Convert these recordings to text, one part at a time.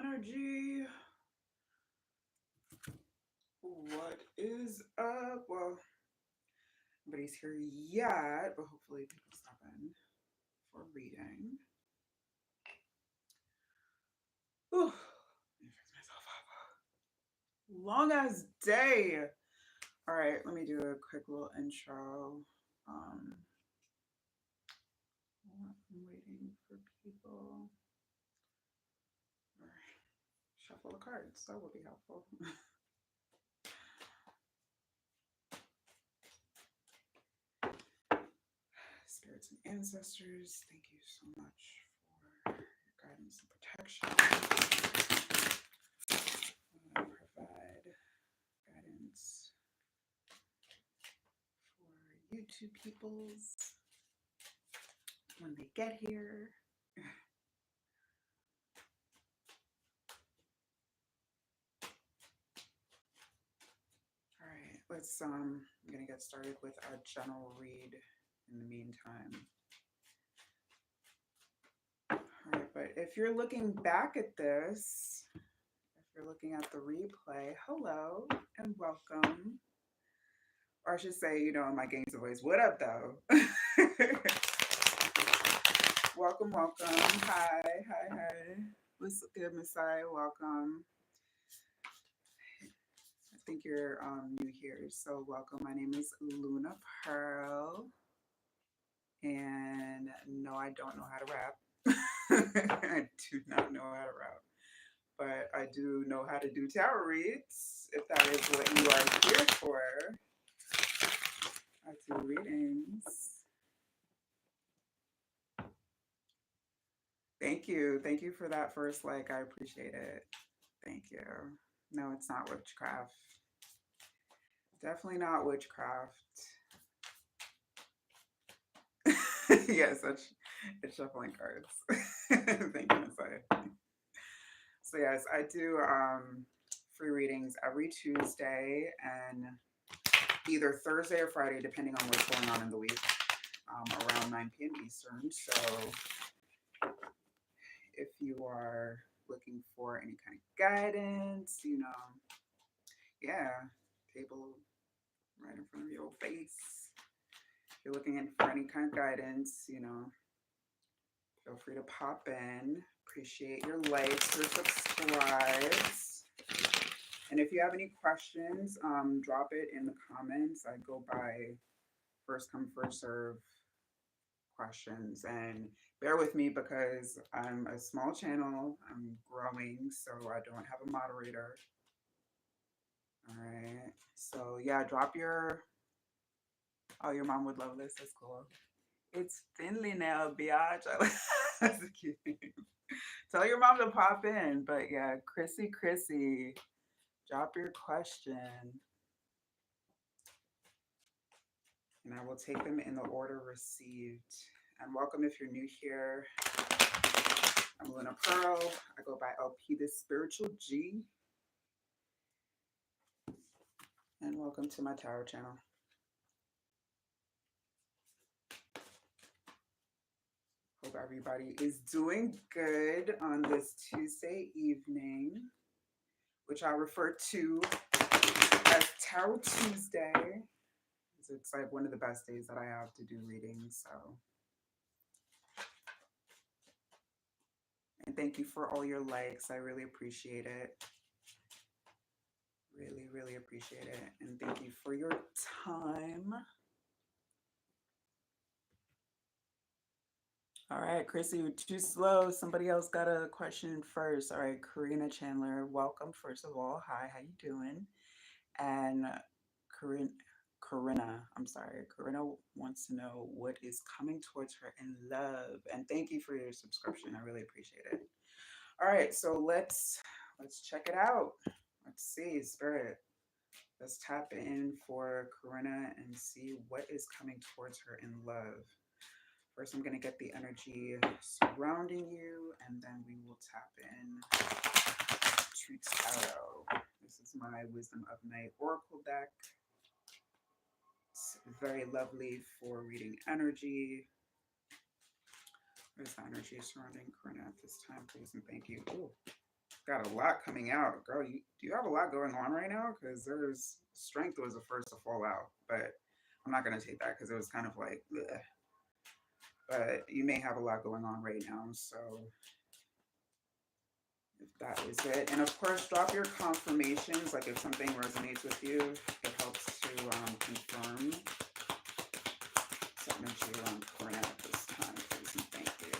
energy. What is up? Well, nobody's here yet, but hopefully people stop in for reading. Whew. Let me fix myself up. Long as day. All right, let me do a quick little intro. Um, I'm waiting for people. All right, shuffle the cards. That will be helpful. Spirits and ancestors, thank you so much for your guidance and protection. Provide guidance for YouTube peoples when they get here. All right, I'm gonna get started with our general read in the meantime. All right, but if you're looking back at this, if you're looking at the replay, hello and welcome. Or I should say, in my games voice, what up though? Welcome, welcome. Hi, hi, hi. What's good, Messiah? Welcome. I think you're new here, so welcome. My name is Luna Pearl, and no, I don't know how to rap. I do not know how to rap, but I do know how to do tarot reads. If that is what you are here for, I do readings. Thank you for that first like. I appreciate it. Thank you. No, it's not witchcraft. Definitely not witchcraft. Yes, it's shuffling cards. Thank you, Messiah. So yes, I do free readings every Tuesday and either Thursday or Friday, depending on what's going on in the week, around 9 p.m. Eastern. So if you are looking for any kind of guidance, yeah, table right in front of your face. If you're looking in for any kind of guidance, feel free to pop in. Appreciate your likes, your subscribes. And if you have any questions, drop it in the comments. I go by first come, first serve questions. And bear with me because I'm a small channel. I'm growing, so I don't have a moderator. All right. So yeah, drop your. Oh, your mom would love this. That's cool. It's Finley now, biatch. That's cute. Tell your mom to pop in. But yeah, Chrissy, drop your question. And I will take them in the order received. And welcome if you're new here. I'm Luna Pearl. I go by LP the Spiritual G. And welcome to my tarot channel. Hope everybody is doing good on this Tuesday evening, which I refer to as Tarot Tuesday. It's like one of the best days that I have to do readings. So, and thank you for all your likes. I really appreciate it. Really, really appreciate it. And thank you for your time. All right, Chrissy, you're too slow. Somebody else got a question first. All right, Karina Chandler, welcome. First of all, hi, how you doing? And Corinna wants to know what is coming towards her in love. And thank you for your subscription. I really appreciate it. All right, so let's check it out. Let's see, Spirit. Let's tap in for Corinna and see what is coming towards her in love. First, I'm going to get the energy surrounding you, and then we will tap in to tarot. This is my Wisdom of Night Oracle deck. It's very lovely for reading energy. There's the energy surrounding Corinna at this time, please and thank you. Ooh, got a lot coming out, girl. Do you have a lot going on right now? Because there's strength was the first to fall out, but I'm not gonna take that because it was kind of like, bleh. But you may have a lot going on right now. So if that is it, and of course, drop your confirmations. Like if something resonates with you, it helps to confirm. Set energy around Corinne at this time, please, and thank you.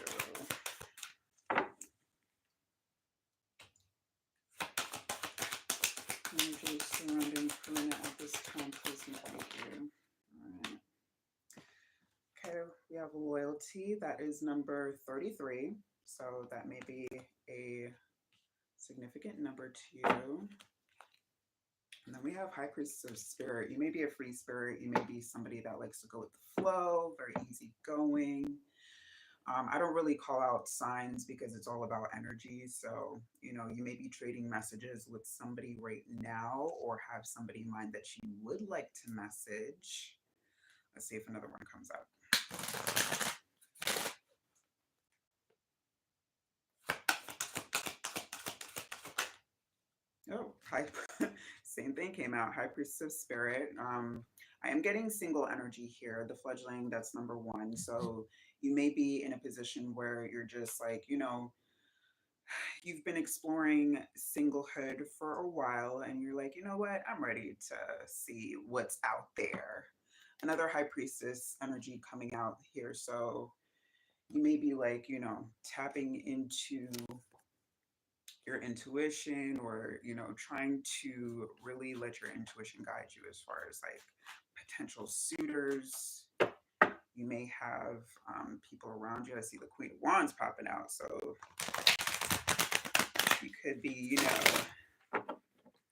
Energy surrounding Corinne at this time, please, and thank you. All right. Okay, we have loyalty. That is number 33. So that may be a significant number to you. And then we have High Priestess of Spirit. You may be a free spirit. You may be somebody that likes to go with the flow, very easygoing. I don't really call out signs because it's all about energy. So, you may be trading messages with somebody right now or have somebody in mind that you would like to message. Let's see if another one comes up. Oh, same thing came out. High Priestess of Spirit. I am getting single energy here. The fledgling, that's number one. So you may be in a position where you're just like, you've been exploring singlehood for a while and you're like, you know what? I'm ready to see what's out there. Another high priestess energy coming out here. So you may be like, tapping into your intuition or, trying to really let your intuition guide you as far as like potential suitors. You may have people around you. I see the Queen of Wands popping out. So you could be,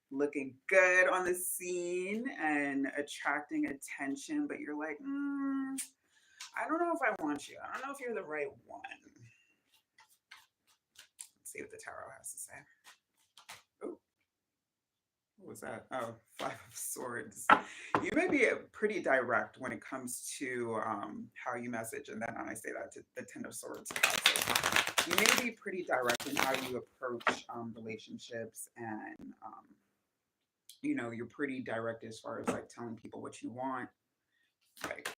looking good on the scene and attracting attention, but you're like, I don't know if I want you. I don't know if you're the right one. Let's see what the tarot has to say. Oh, what was that? Oh, Five of Swords. You may be pretty direct when it comes to how you message, and then when I say that, to the Ten of Swords. You may be pretty direct in how you approach relationships, and you're pretty direct as far as like telling people what you want, like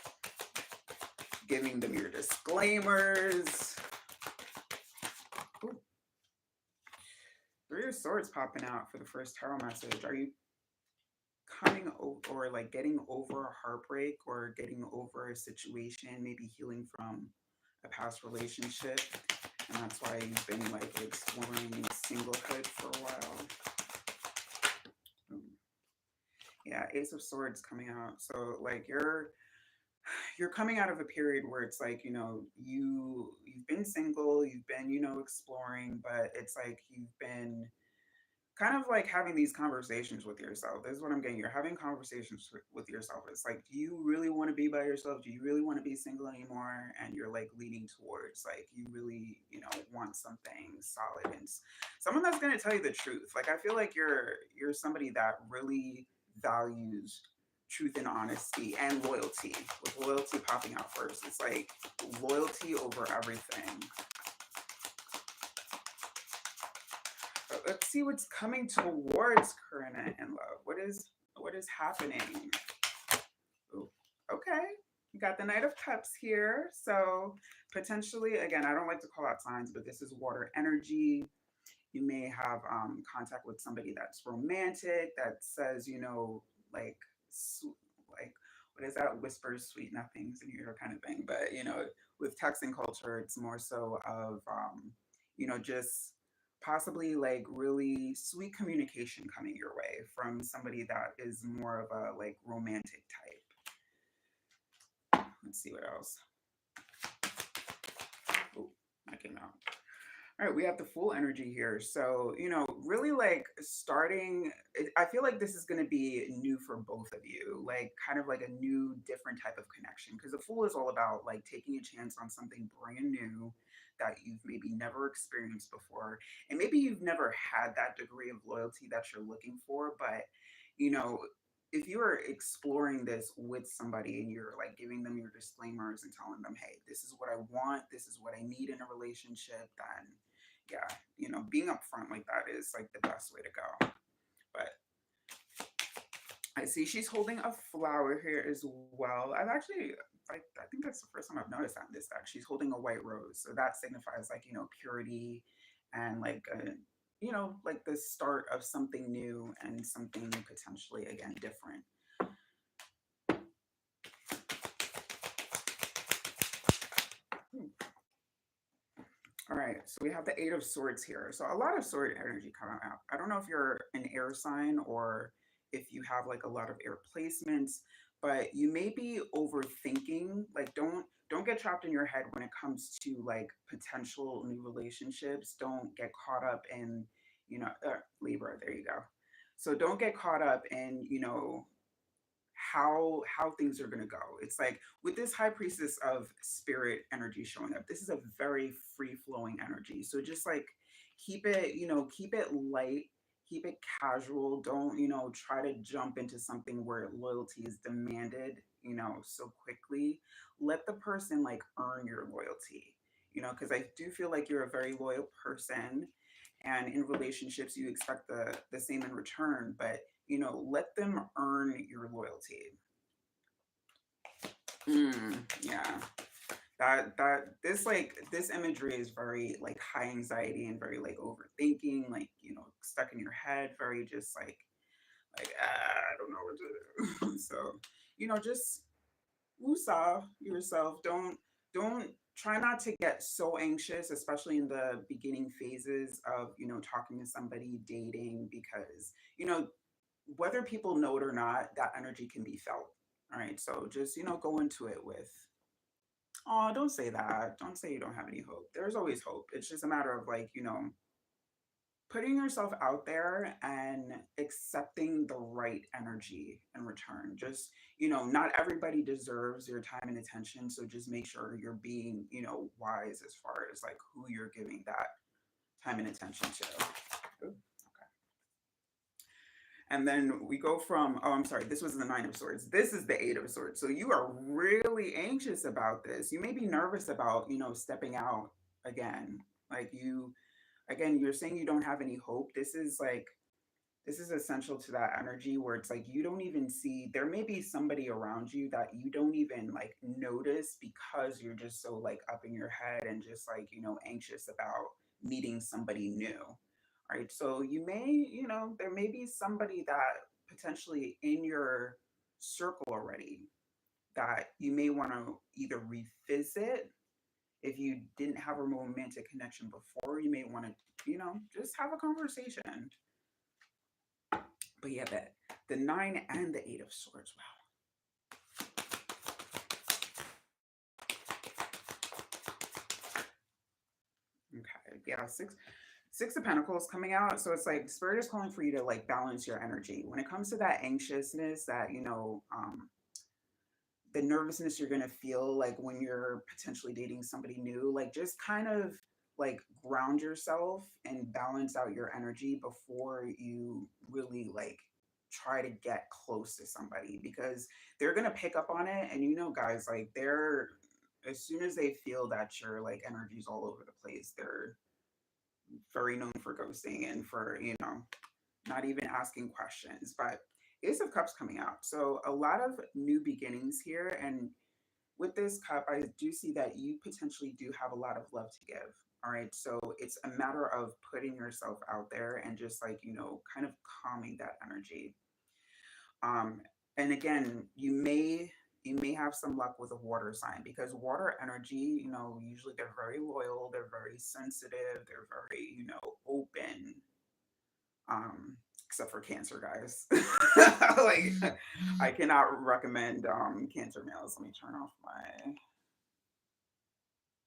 giving them your disclaimers. Ooh. Three of Swords popping out for the first tarot message. Are you coming over or like getting over a heartbreak or getting over a situation, maybe healing from a past relationship? And that's why you've been like exploring singlehood for a while. Yeah, Ace of Swords coming out. So like you're coming out of a period where it's like, you've been single, you've been, exploring, but it's like you've been kind of like having these conversations with yourself. This is what I'm getting. You're having conversations with yourself. It's like, do you really want to be by yourself? Do you really want to be single anymore? And you're like leaning towards like you really, want something solid and someone that's going to tell you the truth. Like I feel like you're somebody that really values truth and honesty and loyalty. With loyalty popping out first, it's like loyalty over everything. Let's see what's coming towards Corinna in love. What is happening? Ooh, okay. You got the Knight of Cups here. So potentially, again, I don't like to call out signs, but this is water energy. You may have contact with somebody that's romantic, that says, like, like, what is that? Whispers sweet nothings in your ear kind of thing. But, with texting culture, it's more so of, just possibly like really sweet communication coming your way from somebody that is more of a like romantic type. Let's see what else. Oh, that came out. All right, we have the full energy here. So, really like starting, I feel like this is going to be new for both of you, like kind of like a new, different type of connection. Because the fool is all about like taking a chance on something brand new that you've maybe never experienced before. And maybe you've never had that degree of loyalty that you're looking for. But, you know, if you are exploring this with somebody and you're like giving them your disclaimers and telling them, hey, this is what I want, this is what I need in a relationship, then yeah, being upfront like that is like the best way to go. But I see she's holding a flower here as well. I've actually, like, I think that's the first time I've noticed that in this deck. She's holding a white rose. So that signifies, like, purity and, like, like the start of something new and something potentially, again, different. All right, so we have the Eight of Swords here. So a lot of sword energy coming out. I don't know if you're an air sign or if you have like a lot of air placements, but you may be overthinking. Like don't get trapped in your head when it comes to like potential new relationships. Don't get caught up in, Libra, there you go. So don't get caught up in, how things are going to go. It's like with this high priestess of spirit energy showing up, this is a very free flowing energy. So just like keep it light, keep it casual. Don't, try to jump into something where loyalty is demanded, so quickly. Let the person like earn your loyalty, because I do feel like you're a very loyal person, and in relationships you expect the same in return, but let them earn your loyalty. Yeah, that this imagery is very like high anxiety and very like overthinking, like stuck in your head, very just I don't know what to do. So just woosah yourself. Don't try not to get so anxious, especially in the beginning phases of talking to somebody, dating, because whether people know it or not, that energy can be felt. All right. So just, go into it with, oh, don't say that. Don't say you don't have any hope. There's always hope. It's just a matter of like, putting yourself out there and accepting the right energy in return. Just, not everybody deserves your time and attention. So just make sure you're being, wise as far as like who you're giving that time and attention to. Ooh. And then we go from, oh, I'm sorry, this was the Nine of Swords. This is the Eight of Swords. So you are really anxious about this. You may be nervous about, stepping out again. Like again, you're saying you don't have any hope. This is essential to that energy where it's like you don't even see, there may be somebody around you that you don't even like notice because you're just so like up in your head and just like, anxious about meeting somebody new. Right. So you may, there may be somebody that potentially in your circle already that you may want to either revisit. If you didn't have a romantic connection before, you may want to, just have a conversation. But yeah, that the Nine and the Eight of Swords. Wow. Okay. Yeah. Six of Pentacles coming out. So it's like Spirit is calling for you to like balance your energy when it comes to that anxiousness, that the nervousness you're gonna feel like when you're potentially dating somebody new. Like just kind of like ground yourself and balance out your energy before you really like try to get close to somebody, because they're gonna pick up on it. And guys, like they're, as soon as they feel that your like energy's all over the place, they're very known for ghosting and for not even asking questions. But Ace of Cups coming out, so a lot of new beginnings here. And with this cup, I do see that you potentially do have a lot of love to give. All right, so it's a matter of putting yourself out there and just like kind of calming that energy. um and again, you may have some luck with a water sign, because water energy, usually they're very loyal, they're very sensitive, they're very open. Except for Cancer, guys. Like I cannot recommend Cancer males. Let me turn off my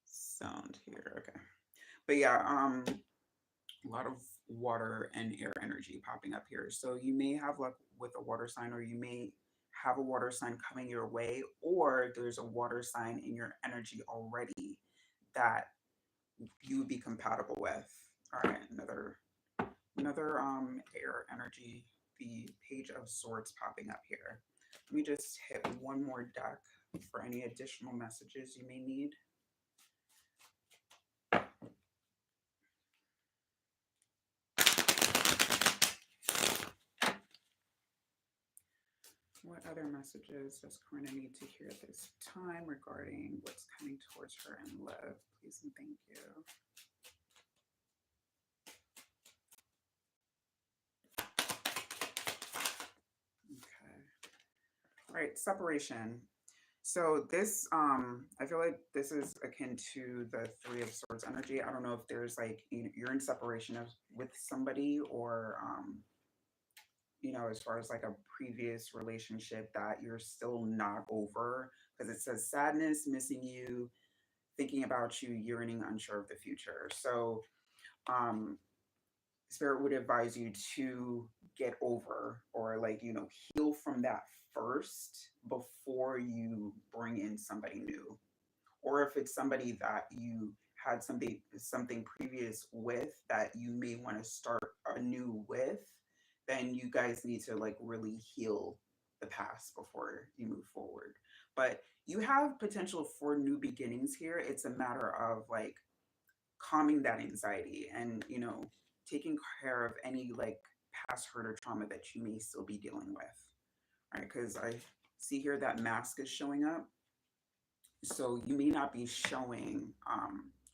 sound here. Okay. But yeah, a lot of water and air energy popping up here. So you may have luck with a water sign, or you may have a water sign coming your way, or there's a water sign in your energy already that you would be compatible with. All right, another air energy, the Page of Swords popping up here. Let me just hit one more deck for any additional messages you may need. What other messages does Corinna need to hear at this time regarding what's coming towards her in love? Please and thank you. Okay. All right, separation. So this, I feel like this is akin to the Three of Swords energy. I don't know if there's like you're in separation with somebody, or as far as like a previous relationship that you're still not over, because it says sadness, missing you, thinking about you, yearning, unsure of the future. So, um, Spirit would advise you to get over, or like heal from that first before you bring in somebody new. Or if it's somebody that you had something previous with that you may want to start anew with, then you guys need to like really heal the past before you move forward. But you have potential for new beginnings here. It's a matter of like calming that anxiety, and taking care of any like past hurt or trauma that you may still be dealing with. Right, because I see here that mask is showing up, so you may not be showing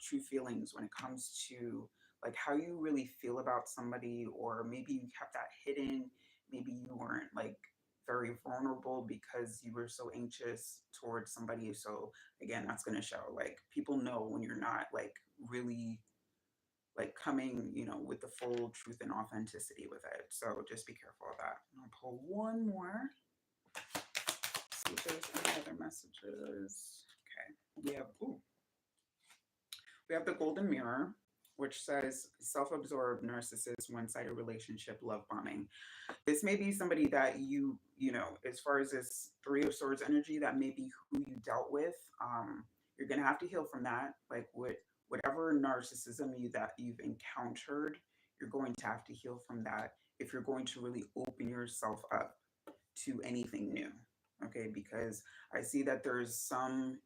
true feelings when it comes to like how you really feel about somebody, or maybe you kept that hidden. Maybe you weren't like very vulnerable because you were so anxious towards somebody. So again, that's going to show like people know when you're not like really like coming with the full truth and authenticity with it. So just be careful of that. I'll pull one more, see if there's any other messages. Okay, we have the golden mirror, which says self-absorbed narcissist, one-sided relationship, love bombing. This may be somebody that as far as this Three of Swords energy, that may be who you dealt with. You're gonna have to heal from that. Like whatever narcissism that you've encountered, you're going to have to heal from that if you're going to really open yourself up to anything new. Okay, because I see that there's some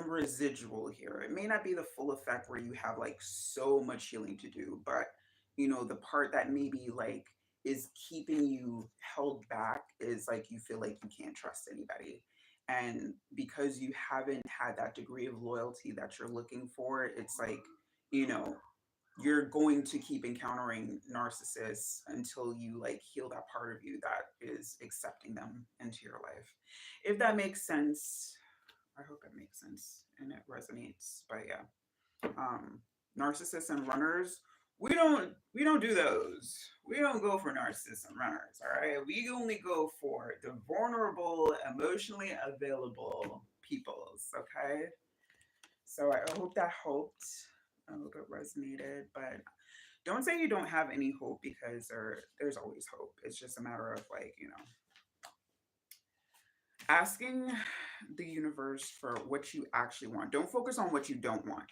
residual here. It may not be the full effect where you have like so much healing to do, but the part that maybe like is keeping you held back is like you feel like you can't trust anybody. And because you haven't had that degree of loyalty that you're looking for, it's like, you know, you're going to keep encountering narcissists until you like heal that part of you that is accepting them into your life. If that makes sense, I hope it makes sense and it resonates. But yeah, narcissists and runners, we don't do those. We don't go for narcissists and runners. All right, we only go for the vulnerable, emotionally available peoples. Okay, so I hope that helped. I hope it resonated. But don't say you don't have any hope, because there's always hope. It's just a matter of like asking the universe for what you actually want. Don't focus on what you don't want,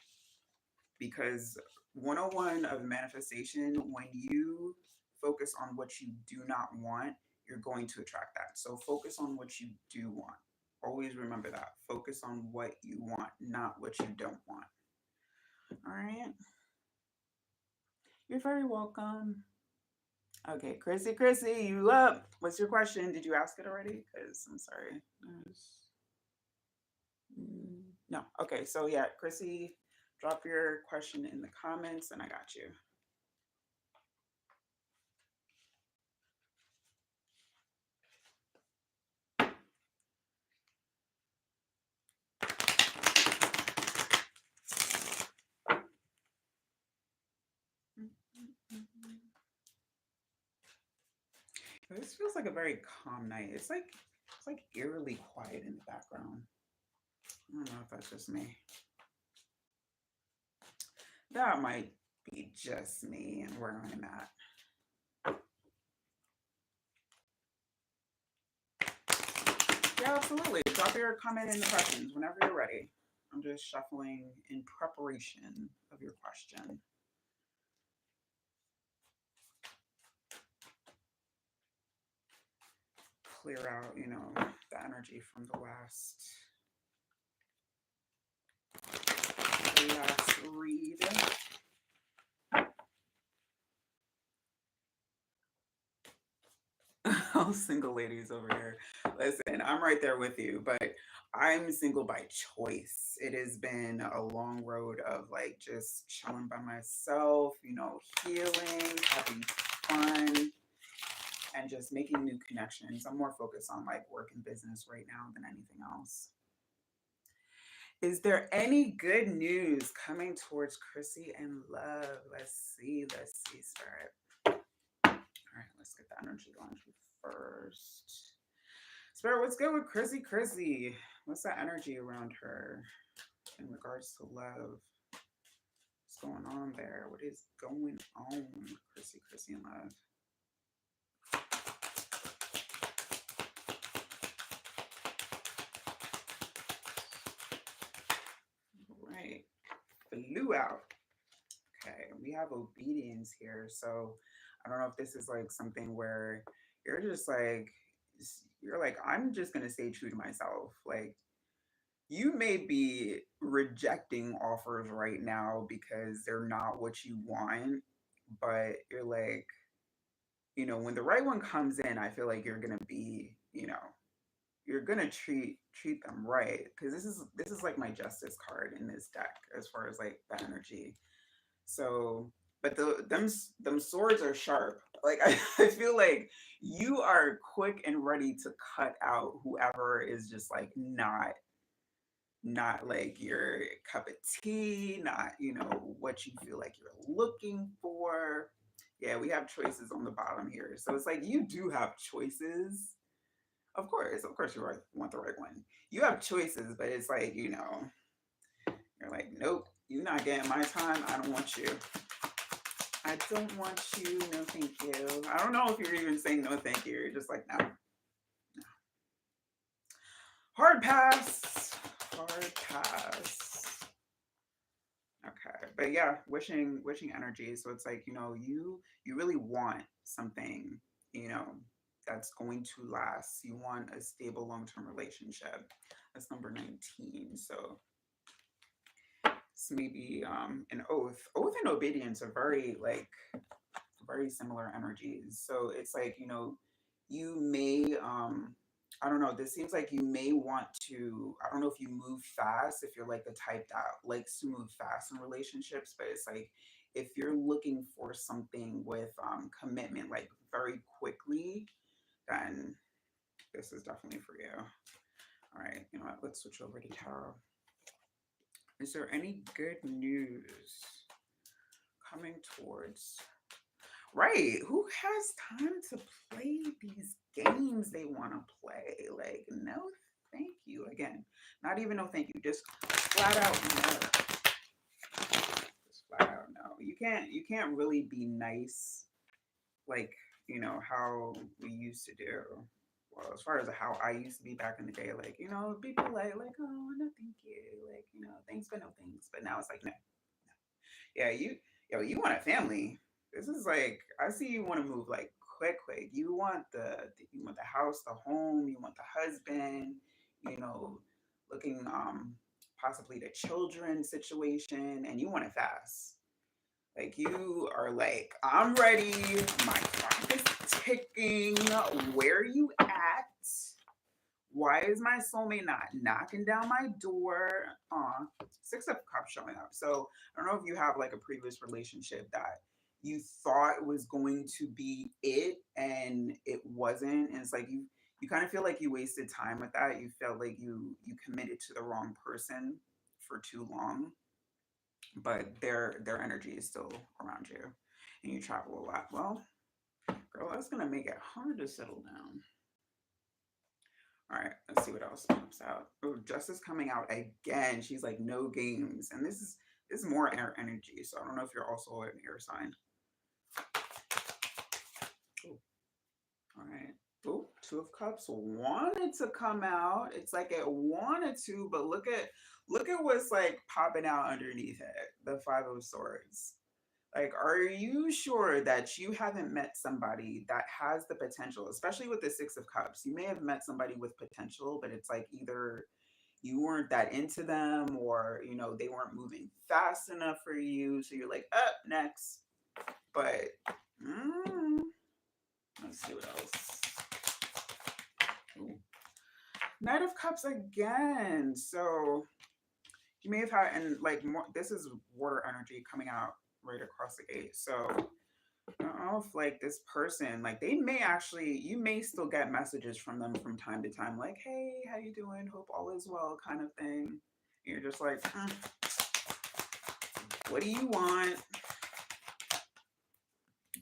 because 101 of manifestation, when you focus on what you do not want, you're going to attract that. So focus on what you do want. Always remember that. Focus on what you want, not what you don't want. All right. You're very welcome. Okay, Chrissy, you up? What's your question? Did you ask it already? Because I'm sorry. No. Okay, so yeah, Chrissy, drop your question in the comments and I got you. This feels like a very calm night. It's like eerily quiet in the background. I don't know if that's just me. That might be just me and where I'm at. Yeah, absolutely. Drop your comment in the questions whenever you're ready. I'm just shuffling in preparation of your question. Clear out, the energy from the last read. All single ladies over here. Listen, I'm right there with you, but I'm single by choice. It has been a long road of like just chilling by myself, healing, having fun, and just making new connections. I'm more focused on like work and business right now than anything else. Is there any good news coming towards Chrissy and love? Let's see, Spirit. All right, let's get the energy going first. Spirit, what's good with Chrissy? Chrissy, what's that energy around her in regards to love? What's going on there? What is going on, Chrissy and love? All right, flew out. Okay, we have obedience here. So I don't know if this is like something where you're just like, I'm just gonna stay true to myself. Like, you may be rejecting offers right now because they're not what you want, but you're like, when the right one comes in, I feel like you're gonna be, you're gonna treat them right, because this is like my justice card in this deck as far as like the energy. So, but them swords are sharp. Like I feel like you are quick and ready to cut out whoever is just like not like your cup of tea, not, what you feel like you're looking for. Yeah, we have choices on the bottom here. So it's like you do have choices. Of course, want the right one. You have choices, but it's like, you're like, nope, you're not getting my time. I don't want you. I don't want you. No, thank you. I don't know if you're even saying no, thank you. You're just like, no. Hard pass. Hard pass. Okay, but yeah, wishing energy. So it's like, you really want something, you know that's going to last. You want a stable long-term relationship. That's number 19. So it's maybe an oath and obedience are very similar energies. So it's like, you may I don't know, this seems like you may want to, I don't know if you move fast, if you're like the type that likes to move fast in relationships, but it's like if you're looking for something with commitment like very quickly, then this is definitely for you. All right, you know what? Let's switch over to tarot. Is there any good news coming towards? Right. Who has time to play these games they want to play? Like, no, thank you. Again, not even no thank you. Just flat out no. Just flat out no. You can't really be nice like, how we used to do. Well, as far as how I used to be back in the day, like, be polite, like, oh, no, thank you. Like, thanks, but no thanks. But now it's like, no. Yeah, you want a family. This is like, I see you want to move like quick. You want the house, the home, you want the husband, you know, looking possibly the children situation, and you want it fast. Like you are like, I'm ready. My clock is ticking. Where are you at? Why is my soulmate not knocking down my door? Six of Cups showing up. So I don't know if you have like a previous relationship that you thought was going to be it and it wasn't. And it's like you kind of feel like you wasted time with that. You felt like you committed to the wrong person for too long, but their energy is still around you and you travel a lot. Well, girl, that's gonna make it hard to settle down. All right, let's see what else pops out. Oh, Justice coming out again. She's like, no games. And this is more air energy. So I don't know if you're also an air sign. Ooh, all right. Oh, Two of Cups wanted to come out. It's like it wanted to, but look at what's like popping out underneath it. The Five of Swords. Like, are you sure that you haven't met somebody that has the potential, especially with the Six of Cups? You may have met somebody with potential, but it's like either you weren't that into them or, they weren't moving fast enough for you. So you're like, up next. But mm, let's see what else. Knight of Cups again. So you may have had, and like more, this is water energy coming out right across the gate. So I don't know if like this person, like they may actually, you may still get messages from them from time to time, like, hey, how you doing? Hope all is well, kind of thing. You're just like, what do you want?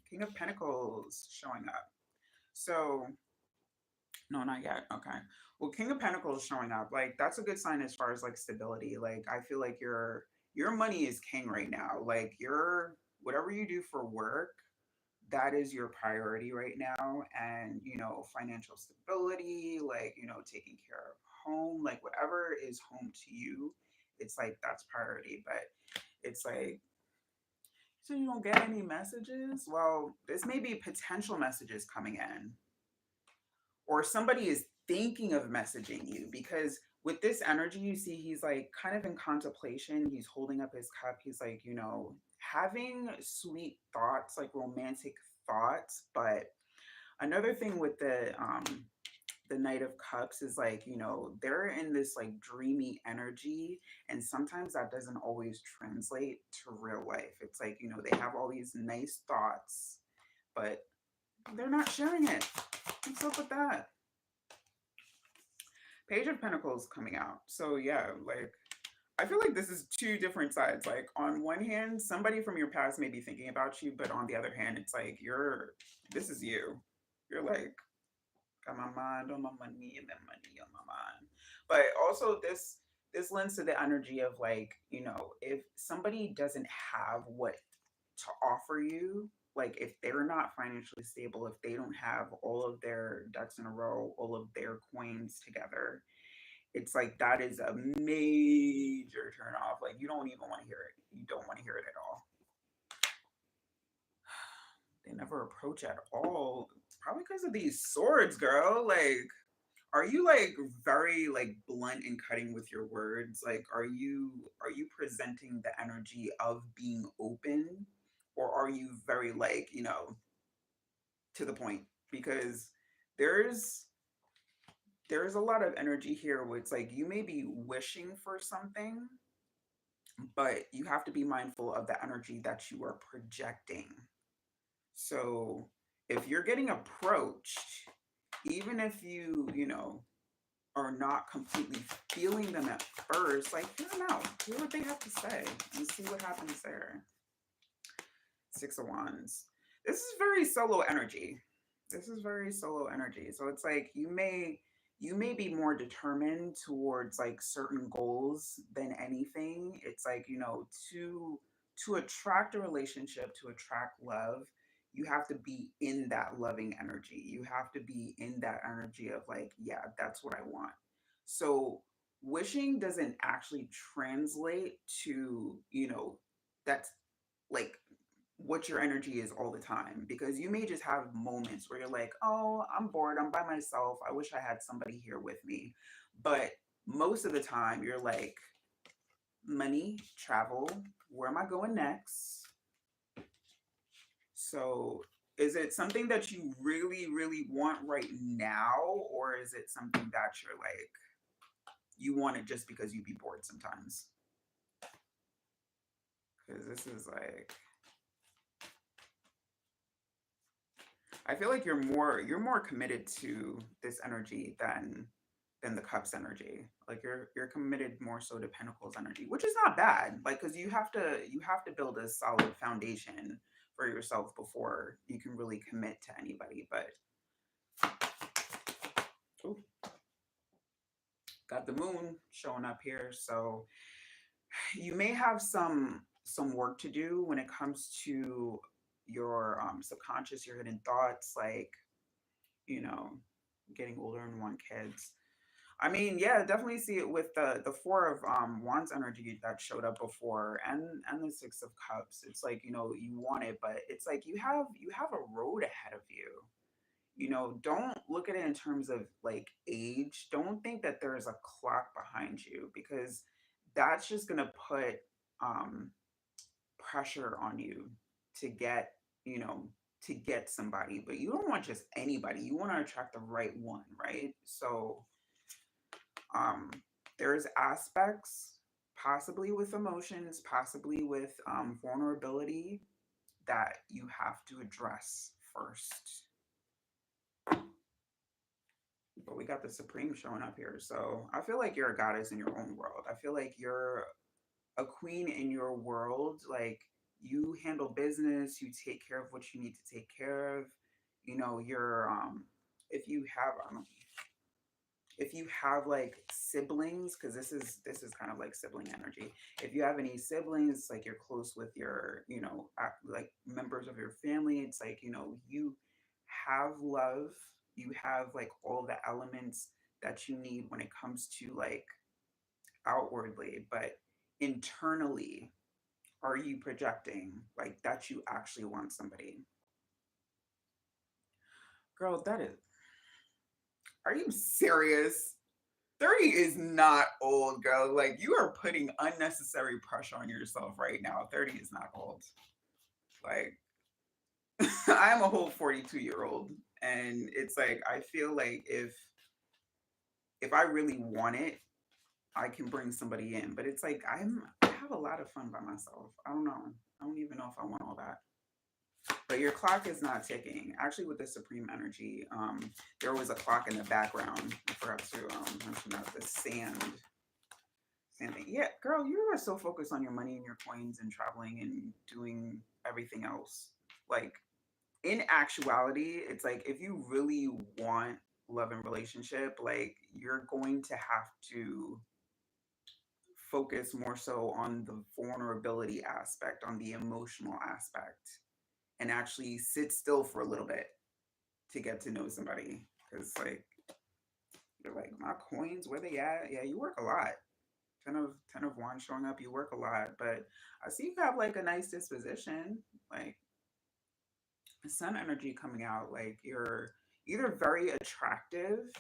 King of Pentacles showing up. So, no, not yet. Okay. Well, King of Pentacles showing up, like that's a good sign as far as like stability. Like I feel like your money is king right now. Like your whatever you do for work, that is your priority right now. And financial stability, like taking care of home, like whatever is home to you, it's like that's priority. But it's like, so you don't get any messages? Well, this may be potential messages coming in, or somebody is thinking of messaging you, because with this energy, you see he's like kind of in contemplation. He's holding up his cup. He's like, having sweet thoughts, like romantic thoughts. But another thing with the Knight of Cups is like, they're in this like dreamy energy, and sometimes that doesn't always translate to real life. It's like, they have all these nice thoughts, but they're not sharing it. What's up with that? Page of Pentacles coming out. So yeah, like I feel like this is two different sides. Like on one hand, somebody from your past may be thinking about you, but on the other hand, it's like this is you. You're like, got my mind on my money and then money on my mind. But also this lends to the energy of like, if somebody doesn't have what to offer you, like if they're not financially stable, if they don't have all of their ducks in a row, all of their coins together, it's like that is a major turn off. Like you don't even want to hear it. You don't want to hear it at all. They never approach at all. Probably because of these swords, girl. Like, are you like very like blunt and cutting with your words? Like, are you presenting the energy of being open, or are you very like to the point? Because there's there's a lot of energy here where it's like you may be wishing for something, but you have to be mindful of the energy that you are projecting. So if you're getting approached, even if you are not completely feeling them at first, like hear them out, hear what they have to say, and see what happens there. Six of Wands. This is very solo energy. This is very solo energy. So it's like you may be more determined towards like certain goals than anything. It's like, to attract a relationship, to attract love, you have to be in that loving energy. You have to be in that energy of like, yeah, that's what I want. So wishing doesn't actually translate to, that's like what your energy is all the time, because you may just have moments where you're like, oh, I'm bored, I'm by myself, I wish I had somebody here with me. But most of the time you're like, money, travel, where am I going next? So is it something that you really really want right now, or is it something that you're like, you want it just because you'd be bored sometimes? Because this is like, I feel like you're more committed to this energy than the cups energy. Like you're committed more so to pentacles energy, which is not bad. Like because you have to build a solid foundation for yourself before you can really commit to anybody. But ooh, got the moon showing up here, so you may have some work to do when it comes to your subconscious, your hidden thoughts, like you know getting older and want kids. I mean, yeah, definitely see it with the four of wands energy that showed up before, and the six of cups. It's like, you want it, but it's like you have a road ahead of you. Don't look at it in terms of like age. Don't think that there's a clock behind you, because that's just gonna put um pressure on you to get, you know, to get somebody. But you don't want just anybody. You want to attract the right one, right? So Um, there's aspects, possibly with emotions, possibly with vulnerability, that you have to address first. But we got the Supreme showing up here. So I feel like you're a goddess in your own world. I feel like you're a queen in your world. Like, you handle business, you take care of what you need to take care of. You know, you're if you have I don't know, if you have like siblings, because this is kind of like sibling energy. If you have any siblings, like you're close with your, like members of your family, it's like, you have love, you have like all the elements that you need when it comes to like outwardly, but internally, are you projecting like that you actually want somebody? Girl, that is, are you serious? 30 is not old, girl. Like, you are putting unnecessary pressure on yourself right now. 30 is not old. Like, I'm a whole 42-year-old, and it's like I feel like if I really want it, I can bring somebody in. But it's like I have a lot of fun by myself. I don't know. I don't even know if I want all that. But your clock is not ticking. Actually, with the Supreme energy, there was a clock in the background. I forgot to mention that, the same thing. Yeah, girl, you are so focused on your money and your coins and traveling and doing everything else. Like, in actuality, it's like if you really want love and relationship, like, you're going to have to focus more so on the vulnerability aspect, on the emotional aspect, and actually sit still for a little bit to get to know somebody. Because, like, you're like, my coins, where they at? Yeah, you work a lot. Ten of wands showing up, you work a lot, but I see you have like a nice disposition, like sun energy coming out. Like, either very attractive,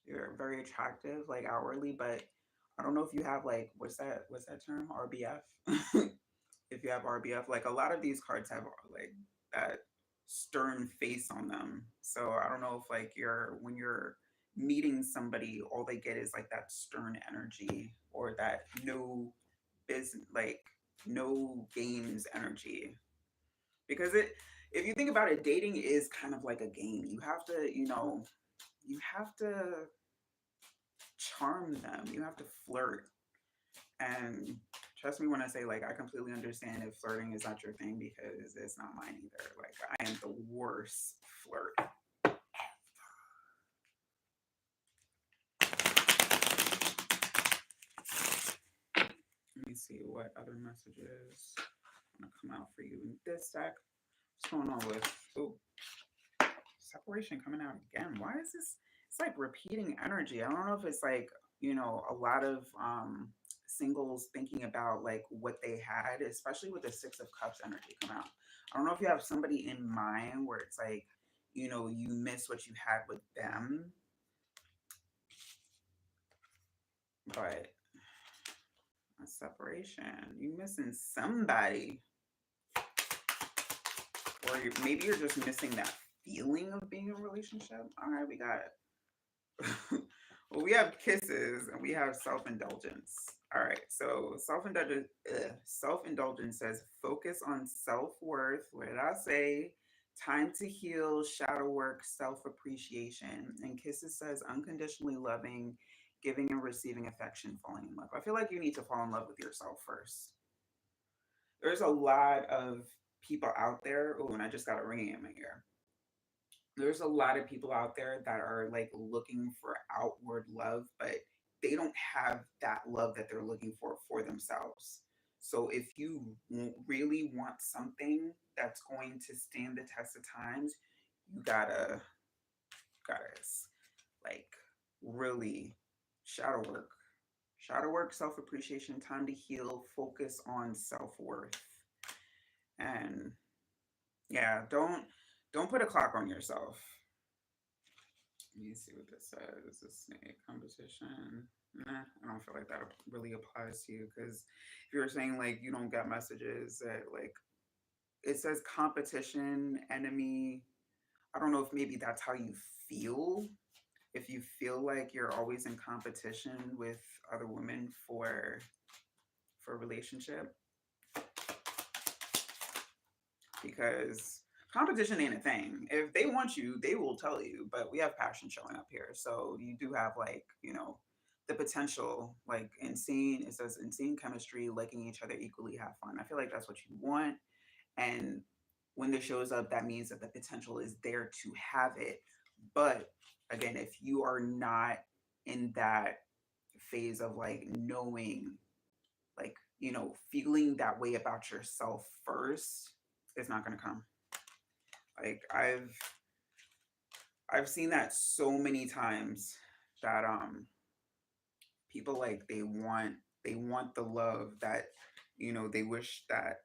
you're very attractive like outwardly, but I don't know if you have like, what's that term, RBF. If you have RBF, like a lot of these cards have like that stern face on them. So I don't know if like when you're meeting somebody, all they get is like that stern energy, or that no business, like no games energy. Because if you think about it, dating is kind of like a game. You have to charm them. You have to flirt. And trust me when I say, like, I completely understand if flirting is not your thing, because it's not mine either. Like, I am the worst flirt. Let me see what other messages want to come out for you in this deck. What's going on with separation coming out again? Why is this? It's like repeating energy. I don't know if it's like, a lot of singles thinking about like what they had, especially with the Six of Cups energy come out. I don't know if you have somebody in mind where it's like, you miss what you had with them, but a separation, you missing somebody, or maybe you're just missing that feeling of being in a relationship. All right, we got it. Well, we have kisses and we have self-indulgence. All right, so self-indulgence says focus on self-worth. What did I say? Time to heal, shadow work, self-appreciation. And kisses says unconditionally loving, giving and receiving affection, falling in love. I feel like you need to fall in love with yourself first. There's a lot of people out there. Oh, and I just got a ringing in my ear. There's a lot of people out there that are like looking for outward love, but they don't have that love that they're looking for themselves. So if you really want something that's going to stand the test of times, you gotta like really shadow work. Shadow work, self appreciation, time to heal, focus on self worth. And yeah, don't put a clock on yourself. Let me see what this says. The snake competition. Nah, I don't feel like that really applies to you, because if you're saying like you don't get messages that like, it says competition, enemy. I don't know if maybe that's how you feel. If you feel like you're always in competition with other women for a relationship, because competition ain't a thing. If they want you, they will tell you. But we have passion showing up here, so you do have, like, the potential, like insane. It says insane chemistry, liking each other equally, have fun. I feel like that's what you want, and when this shows up, that means that the potential is there to have it. But again, if you are not in that phase of like knowing, like, feeling that way about yourself first, it's not going to come. Like, I've seen that so many times, that people, like, they want the love that, they wish that,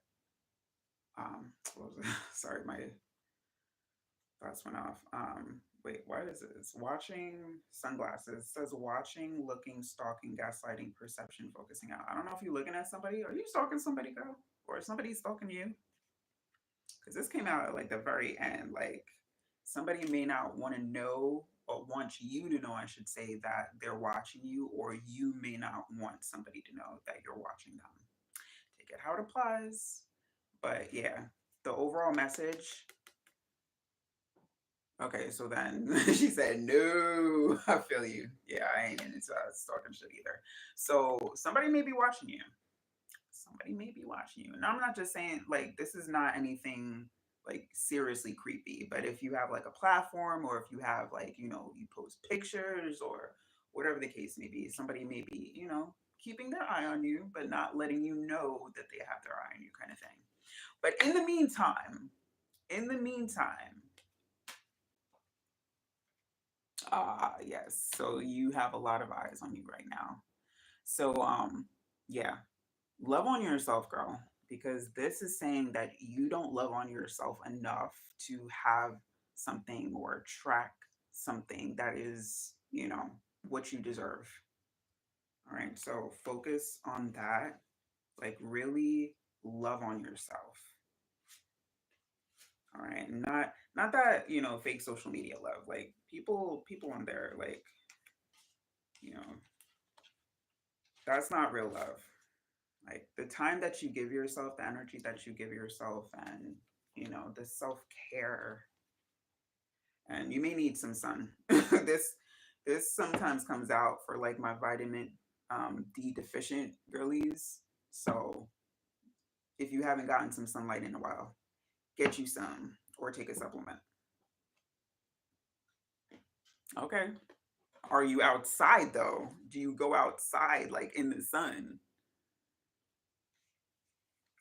what was it? Sorry, my thoughts went off. Wait, what is this? Watching sunglasses. It says watching, looking, stalking, gaslighting, perception, focusing out. I don't know if you're looking at somebody. Are you stalking somebody, girl? Or is somebody stalking you? Because this came out at like the very end. Like, somebody may not want to know, or want you to know, I should say, that they're watching you, or you may not want somebody to know that you're watching them. Take it how it applies. But yeah, the overall message. Okay, so then she said, "No, I feel you. Yeah, I ain't into stalking shit either." So somebody may be watching you. Somebody may be watching you. And I'm not just saying, like, this is not anything like seriously creepy, but if you have like a platform, or if you have, like, you post pictures, or whatever the case may be, somebody may be, keeping their eye on you, but not letting you know that they have their eye on you, kind of thing. But in the meantime, yes. So you have a lot of eyes on you right now. So yeah, love on yourself, girl, because this is saying that you don't love on yourself enough to have something, or attract something that is, what you deserve. All right. So focus on that. Like, really love on yourself. All right. Not that, fake social media love. Like, people on there, like, you know, that's not real love. Like, the time that you give yourself, the energy that you give yourself, and, the self-care. And you may need some sun. This sometimes comes out for like my vitamin D deficient girlies. So if you haven't gotten some sunlight in a while, get you some, or take a supplement. Okay. Are you outside though? Do you go outside, like, in the sun?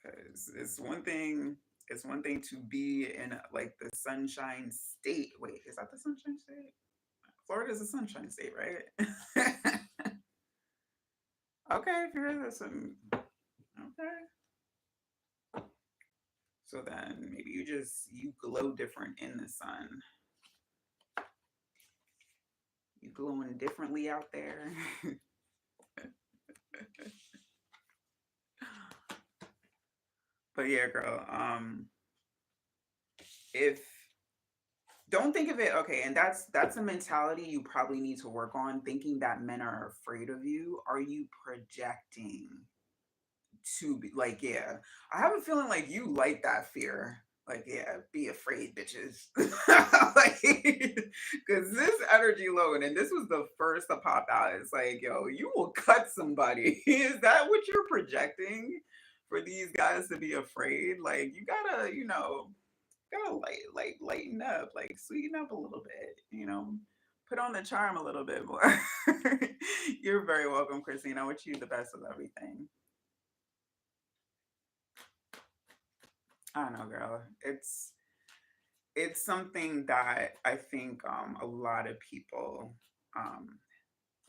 Because it's one thing to be in, like, the sunshine state. Wait, is that the sunshine state? Florida is a sunshine state, right? Okay, if you're listen. Okay. So then maybe you glow different in the sun. You glowing differently out there. But yeah, girl. If Don't think of it, okay, and that's a mentality you probably need to work on, thinking that men are afraid of you. Are you projecting to be like, yeah? I have a feeling like you like that fear. Like, yeah, be afraid, bitches. Like, because this energy load, and this was the first to pop out. It's like, yo, you will cut somebody. Is that what you're projecting for these guys to be afraid? Like, you gotta, gotta lighten up, like sweeten up a little bit, put on the charm a little bit more. You're very welcome, Christina. I wish you the best of everything. I don't know, girl. It's something that I think a lot of people um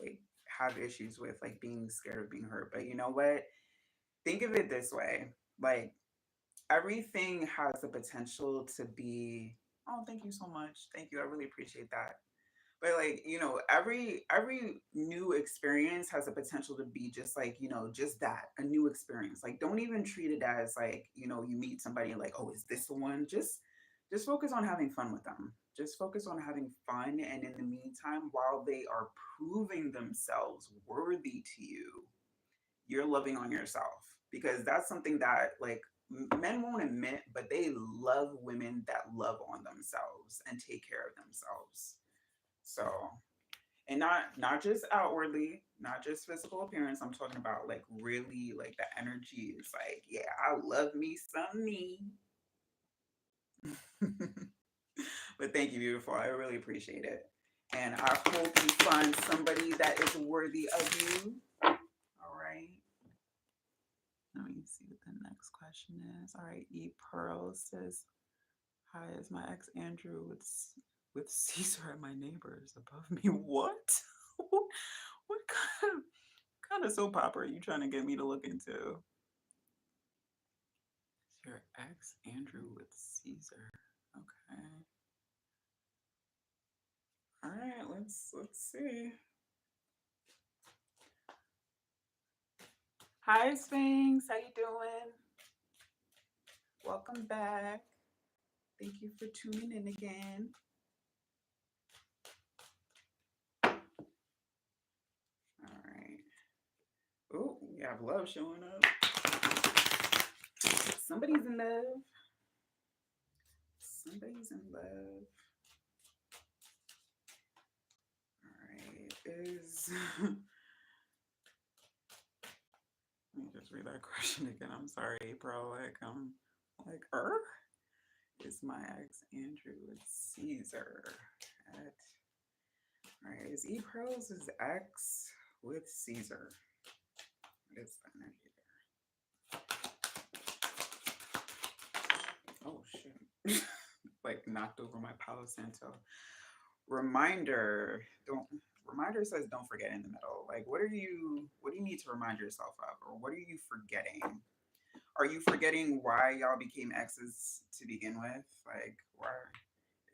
like have issues with, like being scared of being hurt. But you know what? Think of it this way. Like, everything has the potential to be, oh, thank you so much. Thank you. I really appreciate that. But, like, every new experience has the potential to be just like, just that, a new experience. Like, don't even treat it as like, you meet somebody and like, oh, is this the one? Just just focus on having fun with them. Just focus on having fun. And in the meantime, while they are proving themselves worthy to you, you're loving on yourself, because that's something that like men won't admit, but they love women that love on themselves and take care of themselves. So, and not just outwardly, not just physical appearance. I'm talking about like really like the energy is like, yeah, I love me some me. But thank you, beautiful. I really appreciate it. And I hope you find somebody that is worthy of you. All right. Let me see what the next question is. All right. E Pearl says, "Hi, is my ex Andrew with Caesar and my neighbors above me?" What? What kind of soap opera are you trying to get me to look into? Is your ex Andrew with Caesar? Okay. All right. Let's see. Hi, Sphinx. How you doing? Welcome back. Thank you for tuning in again. All right. Oh, we have love showing up. Somebody's in love. Somebody's in love. All right. Is let me just read that question again. I'm sorry, April. Like, is my ex Andrew with Caesar at all right, is E Pearls his ex with Caesar? What is the energy there? Oh shit. Like knocked over my Palo Santo. Reminder, don't reminder says don't forget in the middle. Like what do you need to remind yourself of? Or what are you forgetting? Are you forgetting why y'all became exes to begin with? Like why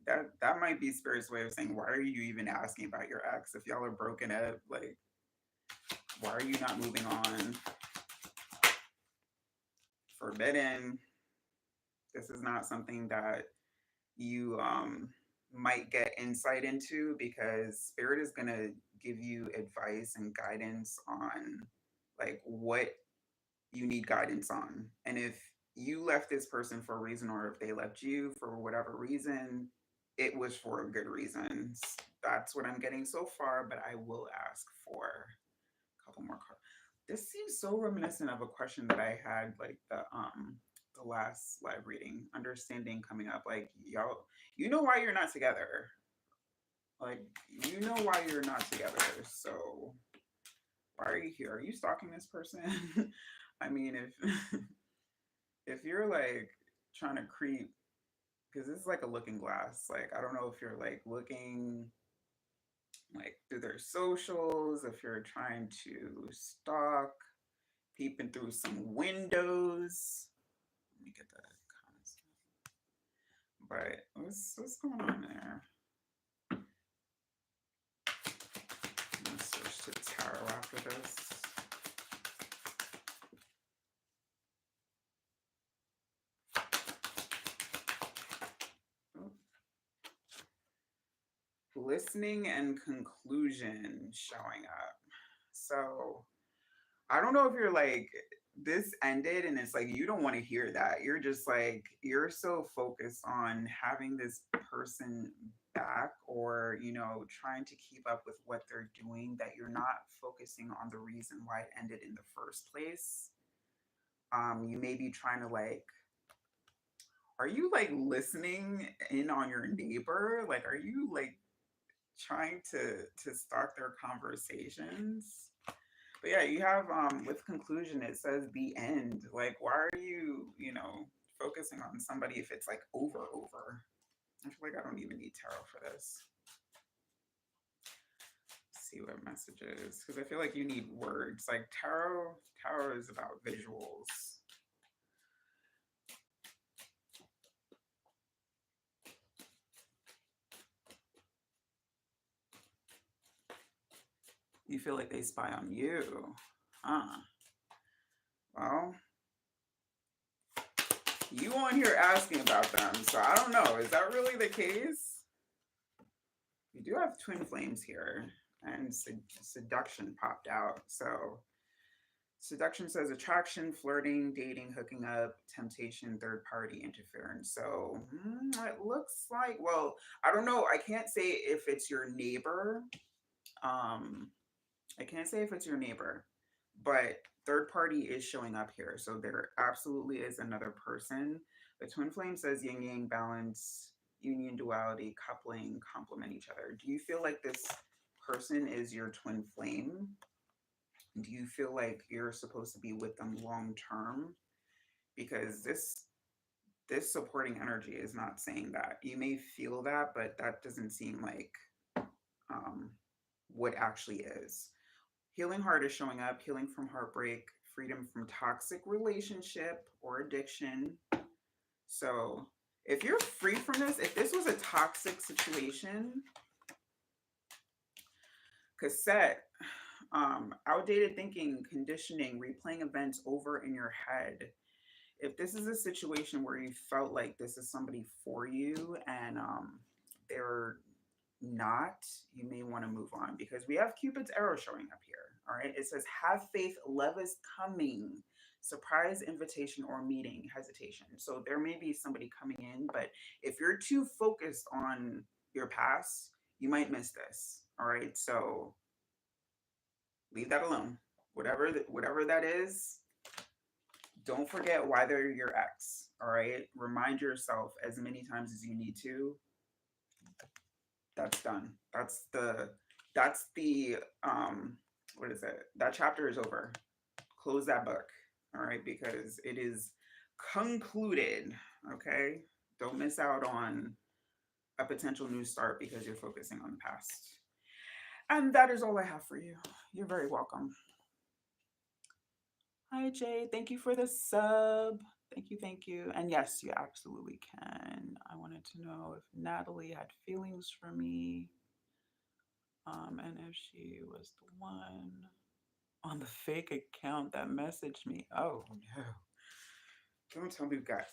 that might be Spirit's way of saying why are you even asking about your ex if y'all are broken up? Like why are you not moving on? Forbidden. This is not something that you might get insight into, because Spirit is going to give you advice and guidance on like what you need guidance on. And if you left this person for a reason, or if they left you for whatever reason, it was for a good reason. That's what I'm getting so far, but I will ask for a couple more cards. This seems so reminiscent of a question that I had like the last live reading, understanding coming up. Like y'all, you know why you're not together. Like you know why you're not together. So why are you here? Are you stalking this person? I mean, if if you're like trying to creep, because this is like a looking glass. Like I don't know if you're like looking like through their socials, if you're trying to stalk, peeping through some windows. Let me get that concept. But what's going on there? I'm gonna switch to tarot after this. Oh. Listening and conclusion showing up. So I don't know if you're like this ended and it's like you don't want to hear that. You're just like you're so focused on having this person back, or trying to keep up with what they're doing, that you're not focusing on the reason why it ended in the first place. You may be trying to like, are you like listening in on your neighbor? Like are you like trying to start their conversations? But yeah, you have with conclusion it says the end. Like why are you focusing on somebody if it's like over? I feel like I don't even need tarot for this. Let's see what messages, because I feel like you need words. Like tarot is about visuals. You feel like they spy on you, huh? Well, You on here asking about them, so I don't know. Is that really the case? We do have twin flames here, and seduction popped out. So seduction says attraction, flirting, dating, hooking up, temptation, third party interference. So it looks like, well, I don't know. I can't say if it's your neighbor. Um, I can't say if it's your neighbor, but third party is showing up here. So there absolutely is another person. The twin flame says yin yang balance, union duality, coupling, complement each other. Do you feel like this person is your twin flame? Do you feel like you're supposed to be with them long term? Because this supporting energy is not saying that. You may feel that, but that doesn't seem like um, what actually is. Healing Heart is showing up, healing from heartbreak, freedom from toxic relationship or addiction. So, if you're free from this, if this was a toxic situation, cassette, outdated thinking, conditioning, replaying events over in your head. If this is a situation where you felt like this is somebody for you and they're not, you may want to move on because we have Cupid's arrow showing up here. All right. It says, have faith, love is coming. Surprise invitation or meeting, hesitation. So there may be somebody coming in, but if you're too focused on your past, you might miss this. All right. So leave that alone. Whatever that is, don't forget why they're your ex. All right. Remind yourself as many times as you need to. That's done. That's the what is it? That chapter is over. Close that book. All right, because it is concluded. Okay. Don't miss out on a potential new start because you're focusing on the past. And that is all I have for you. You're very welcome. Hi, Jay. Thank you for the sub. Thank you, thank you. And yes, you absolutely can. I wanted to know if Natalie had feelings for me, and if she was the one on the fake account that messaged me. Oh no. Don't tell me we got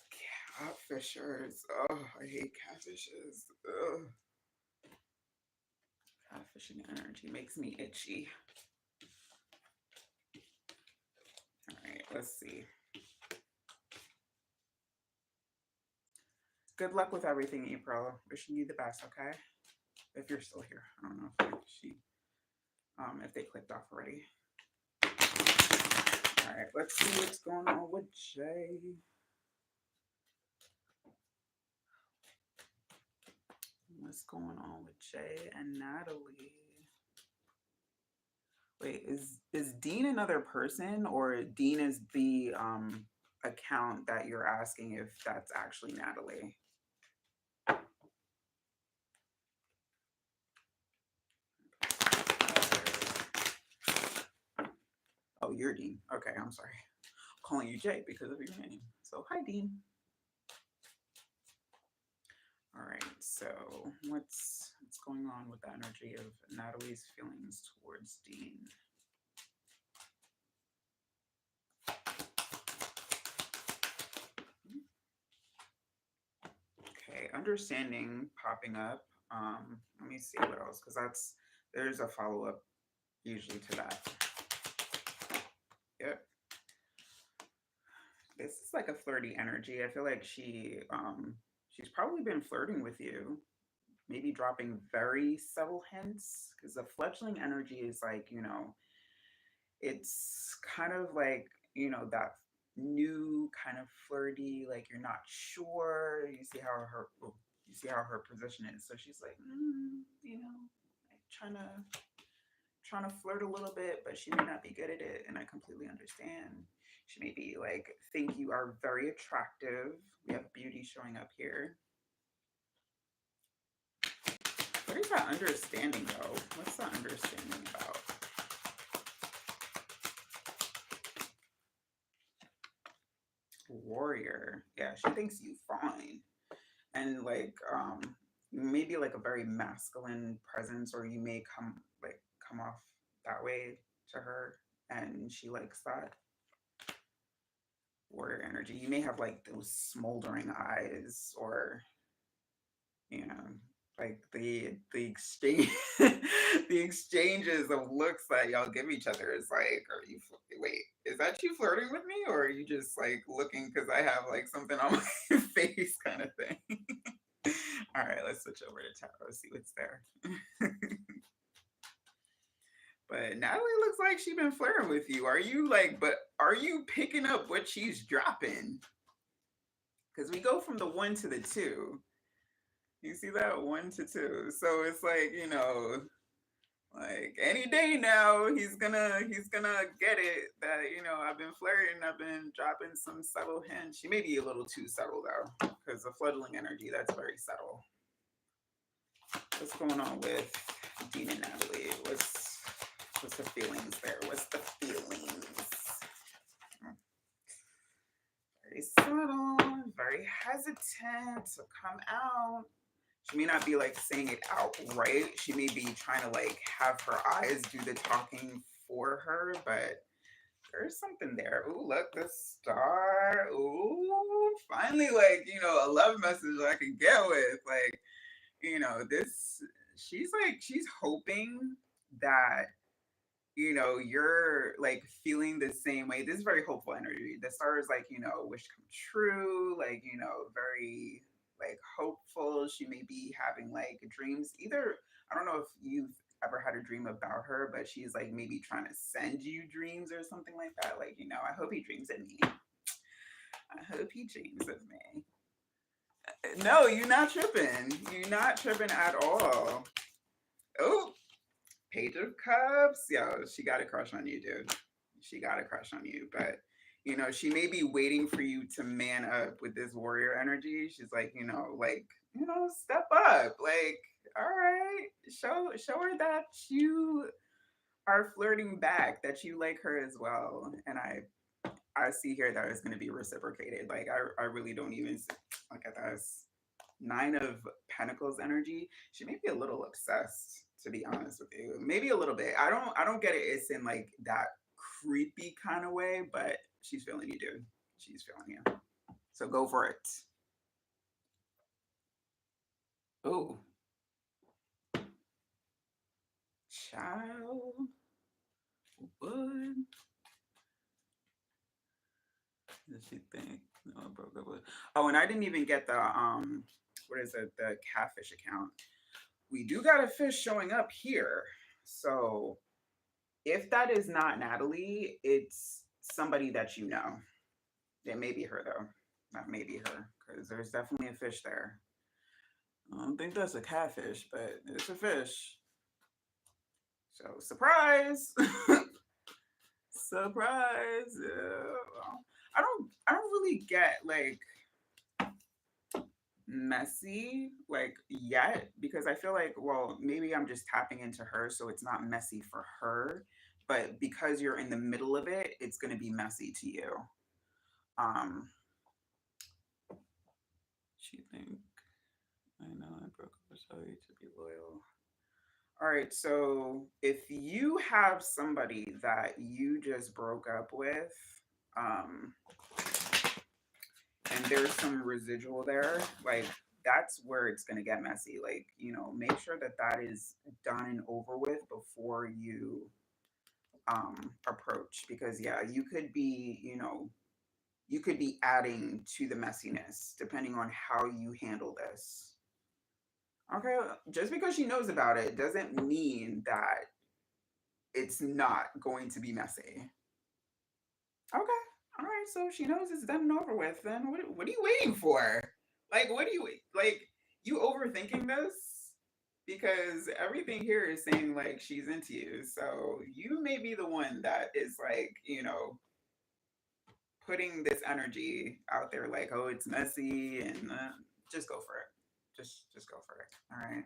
catfishers. Oh, I hate catfishes. Ugh. Catfishing energy makes me itchy. All right, let's see. Good luck with everything, April. Wishing you the best, okay? If you're still here. I don't know if they clicked off already. All right, let's see what's going on with Jay. What's going on with Jay and Natalie? Wait, is Dean another person or Dean is the account that you're asking if that's actually Natalie? Oh, you're Dean. Okay, I'm sorry. I'm calling you Jay because of your name. So hi Dean. All right, so what's going on with the energy of Natalie's feelings towards Dean? Okay, understanding popping up. Let me see what else, because there's a follow-up usually to that. Yep. This is like a flirty energy. I feel like she's probably been flirting with you, maybe dropping very subtle hints, because the fledgling energy is like, it's kind of like, that new kind of flirty, like you're not sure. You see how her position is. So she's like, like trying to flirt a little bit, but she may not be good at it, and I completely understand. She may be like, think you are very attractive. We have beauty showing up here. What is that understanding though? What's that understanding about? Warrior. Yeah, she thinks you fine. And like maybe like a very masculine presence, or you may come off that way to her and she likes that. warrior energy. You may have like those smoldering eyes, or you know, like the exchange, the exchanges of looks that y'all give each other is like, are you wait? Is that you flirting with me, or are you just like looking because I have like something on my face, kind of thing? All right, let's switch over to tarot. See what's there. But Natalie looks like she been flirting with you. Are you like? But are you picking up what she's dropping? Because we go from the one to the two. You see that, one to two. So it's like, like any day now he's gonna get it that I've been flirting. I've been dropping some subtle hints. She may be a little too subtle though, because the fledgling energy, that's very subtle. What's going on with Dean and Natalie? What's the feelings there? What's the feelings? Very subtle, very hesitant to come out. She may not be like saying it outright. She may be trying to like have her eyes do the talking for her, but there's something there. Ooh, look, the star. Ooh, finally, like, a love message I can get with. Like, this, she's hoping that you're like feeling the same way. This is very hopeful energy. The star is like, wish come true, like, very like hopeful. She may be having like dreams. Either, I don't know if you've ever had a dream about her, but she's like maybe trying to send you dreams or something like that. Like, I hope he dreams of me. I hope he dreams of me. No, you're not tripping. You're not tripping at all. Oh, Page of Cups. Yo, she got a crush on you, dude. She got a crush on you. But, she may be waiting for you to man up with this warrior energy. She's like, step up. Like, all right, show her that you are flirting back, that you like her as well. And I see here that it's going to be reciprocated. Like, I really don't even look at this. Nine of Pentacles energy. She may be a little obsessed, to be honest with you. Maybe a little bit. I don't get it. It's in like that creepy kind of way, but she's feeling you, dude. She's feeling you. So go for it. Oh, child. What does she think? No, I broke up with. Oh, and I didn't even get the what is it? The catfish account. We do got a fish showing up here. So if that is not Natalie, it's somebody that you know. It may be her though. That may be her, because there's definitely a fish there. I don't think that's a catfish, but it's a fish. So surprise, surprise. I don't really get like messy like yet, because I feel like, well, maybe I'm just tapping into her, so it's not messy for her, but because you're in the middle of it, it's going to be messy to you. um she think I know I broke up with Zoe to be loyal. All right, so if you have somebody that you just broke up with, um and there's some residual there, like, that's where it's going to get messy. Like, make sure that that is done and over with before you approach, because yeah, you could be adding to the messiness depending on how you handle this. Okay, just because she knows about it doesn't mean that it's not going to be messy. Okay. All right. So she knows it's done and over with. Then what are you waiting for? Like, what do you like? You overthinking this? Because everything here is saying like she's into you. So you may be the one that is like, putting this energy out there. Like, oh, it's messy, and just go for it. Just go for it. All right.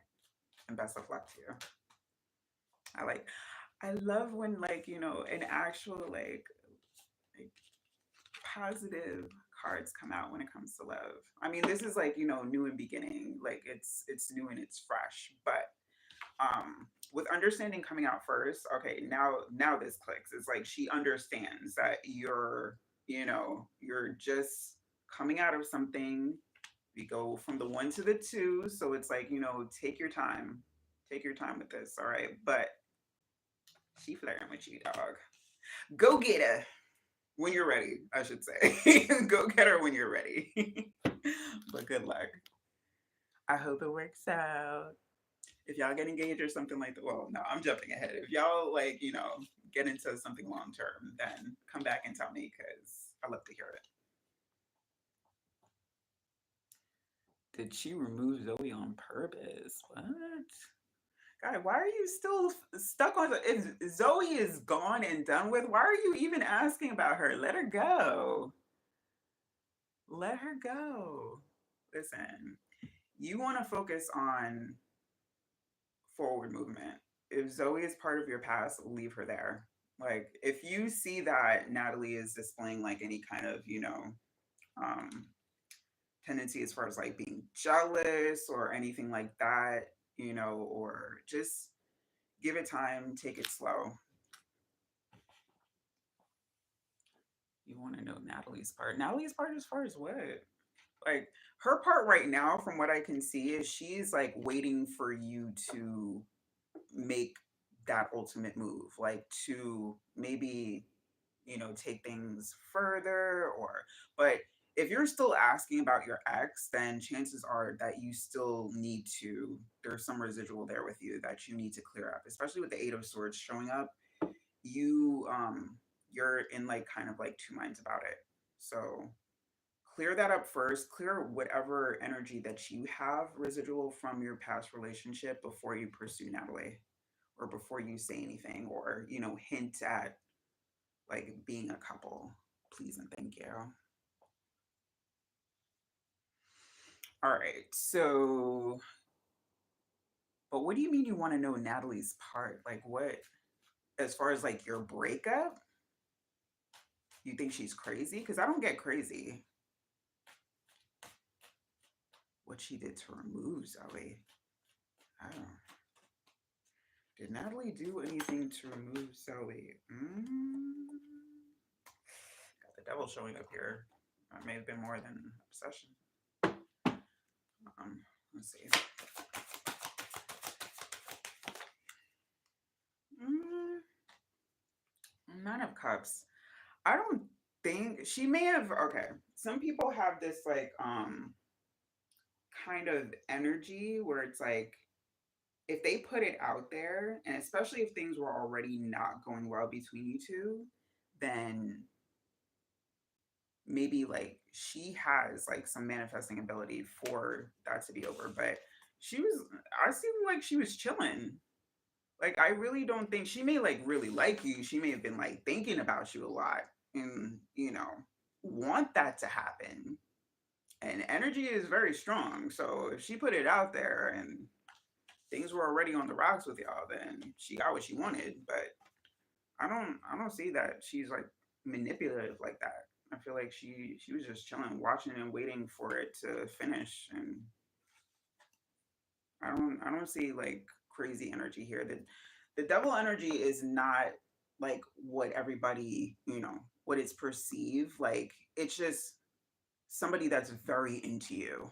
And best of luck to you. I like. I love when like an actual like positive cards come out when it comes to love. I mean, this is like, new and beginning. Like it's new and it's fresh. But with understanding coming out first, okay, now this clicks. It's like she understands that you're, you're just coming out of something. We go from the one to the two. So it's like, take your time. Take your time with this. All right. But she flirting with you, dog. Go get her when you're ready, I should say. Go get her when you're ready. But good luck. I hope it works out. If y'all get engaged or something like that, well, no, I'm jumping ahead. If y'all like, get into something long term, then come back and tell me because I love to hear it. Did she remove Zoe on purpose? What? God, why are you still stuck on the? If Zoe is gone and done with, why are you even asking about her? Let her go. Let her go. Listen, you want to focus on forward movement. If Zoe is part of your past, leave her there. Like, if you see that Natalie is displaying like any kind of, um, tendency as far as like being jealous or anything like that, or just give it time, take it slow. You want to know Natalie's part. Natalie's part as far as what? Like, her part right now, from what I can see, is she's like waiting for you to make that ultimate move, like to maybe, take things further or, but if you're still asking about your ex, then chances are that you still need to, there's some residual there with you that you need to clear up, especially with the Eight of Swords showing up. You're in like kind of like two minds about it. So clear that up first. Clear whatever energy that you have residual from your past relationship before you pursue Natalie, or before you say anything, or hint at like being a couple. Please and thank you. All right. So, but what do you mean you want to know Natalie's part? Like what? As far as like your breakup, you think she's crazy? Because I don't get crazy. What she did to remove Zoe? I don't. Did Natalie do anything to remove Zoe? Got the devil showing up here. That may have been more than obsession. Let's see. Mm, Nine of Cups. I don't think she may have. Okay, some people have this like kind of energy where it's like if they put it out there, and especially if things were already not going well between you two, then maybe like she has like some manifesting ability for that to be over. But I seem like she was chilling. Like, I really don't think she may like really like you. She may have been like thinking about you a lot and, want that to happen. And energy is very strong. So if she put it out there and things were already on the rocks with y'all, then she got what she wanted. But I don't see that she's like manipulative like that. I feel like she was just chilling, watching and waiting for it to finish. And I don't see like crazy energy here. The devil energy is not like what everybody, what it's perceived. Like it's just somebody that's very into you.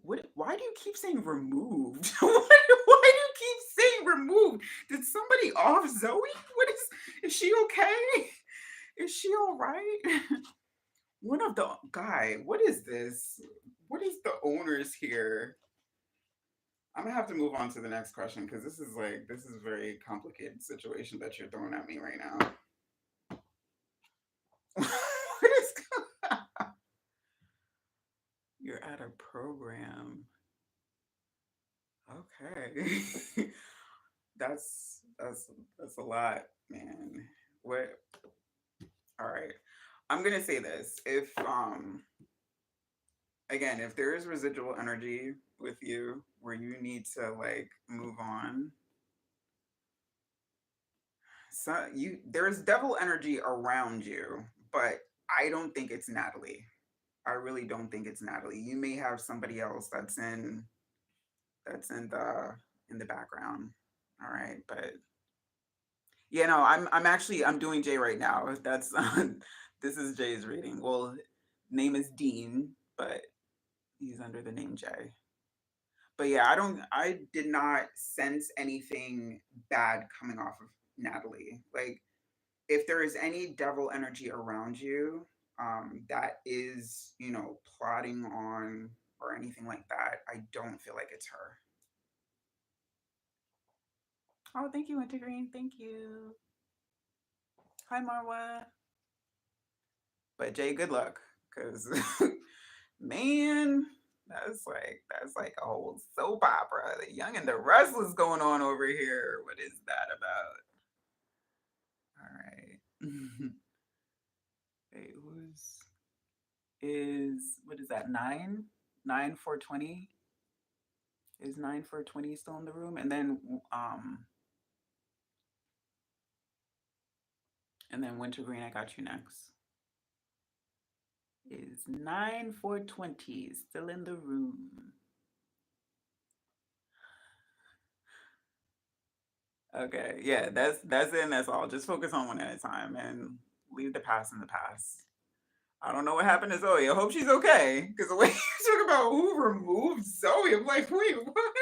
Why do you keep saying removed? Why do you keep saying removed? Did somebody off Zoe? Is she okay? Is she all right? One of the guy, what is this? What is the owners here? I'm gonna have to move on to the next question because this is a very complicated situation that you're throwing at me right now. What is you're at a program. Okay. that's a lot, man. What all right. I'm gonna say this. If again, if there is residual energy with you where you need to like move on, so there's devil energy around you, but I don't think it's Natalie. I really don't think it's Natalie. You may have somebody else that's in the background. All right, but Yeah, no, I'm doing Jay right now. That's this is Jay's reading. Well, name is Dean, but he's under the name Jay. But yeah, I did not sense anything bad coming off of Natalie. Like if there is any devil energy around you, that is, plotting on or anything like that, I don't feel like it's her. Oh, thank you, Wintergreen. Thank you. Hi, Marwa. But Jay, good luck, cause man, that's like a whole soap opera. The Young and the Restless going on over here. What is that about? All right. Wait, what is that? 9 420. Is 9 420 still in the room? And then Wintergreen, I got you next. Is 9 420 still in the room? Okay, yeah, that's it and that's all. Just focus on one at a time and leave the past in the past. I don't know what happened to Zoe. I hope she's okay. Because the way you talk about who removed Zoe, I'm like, wait, what?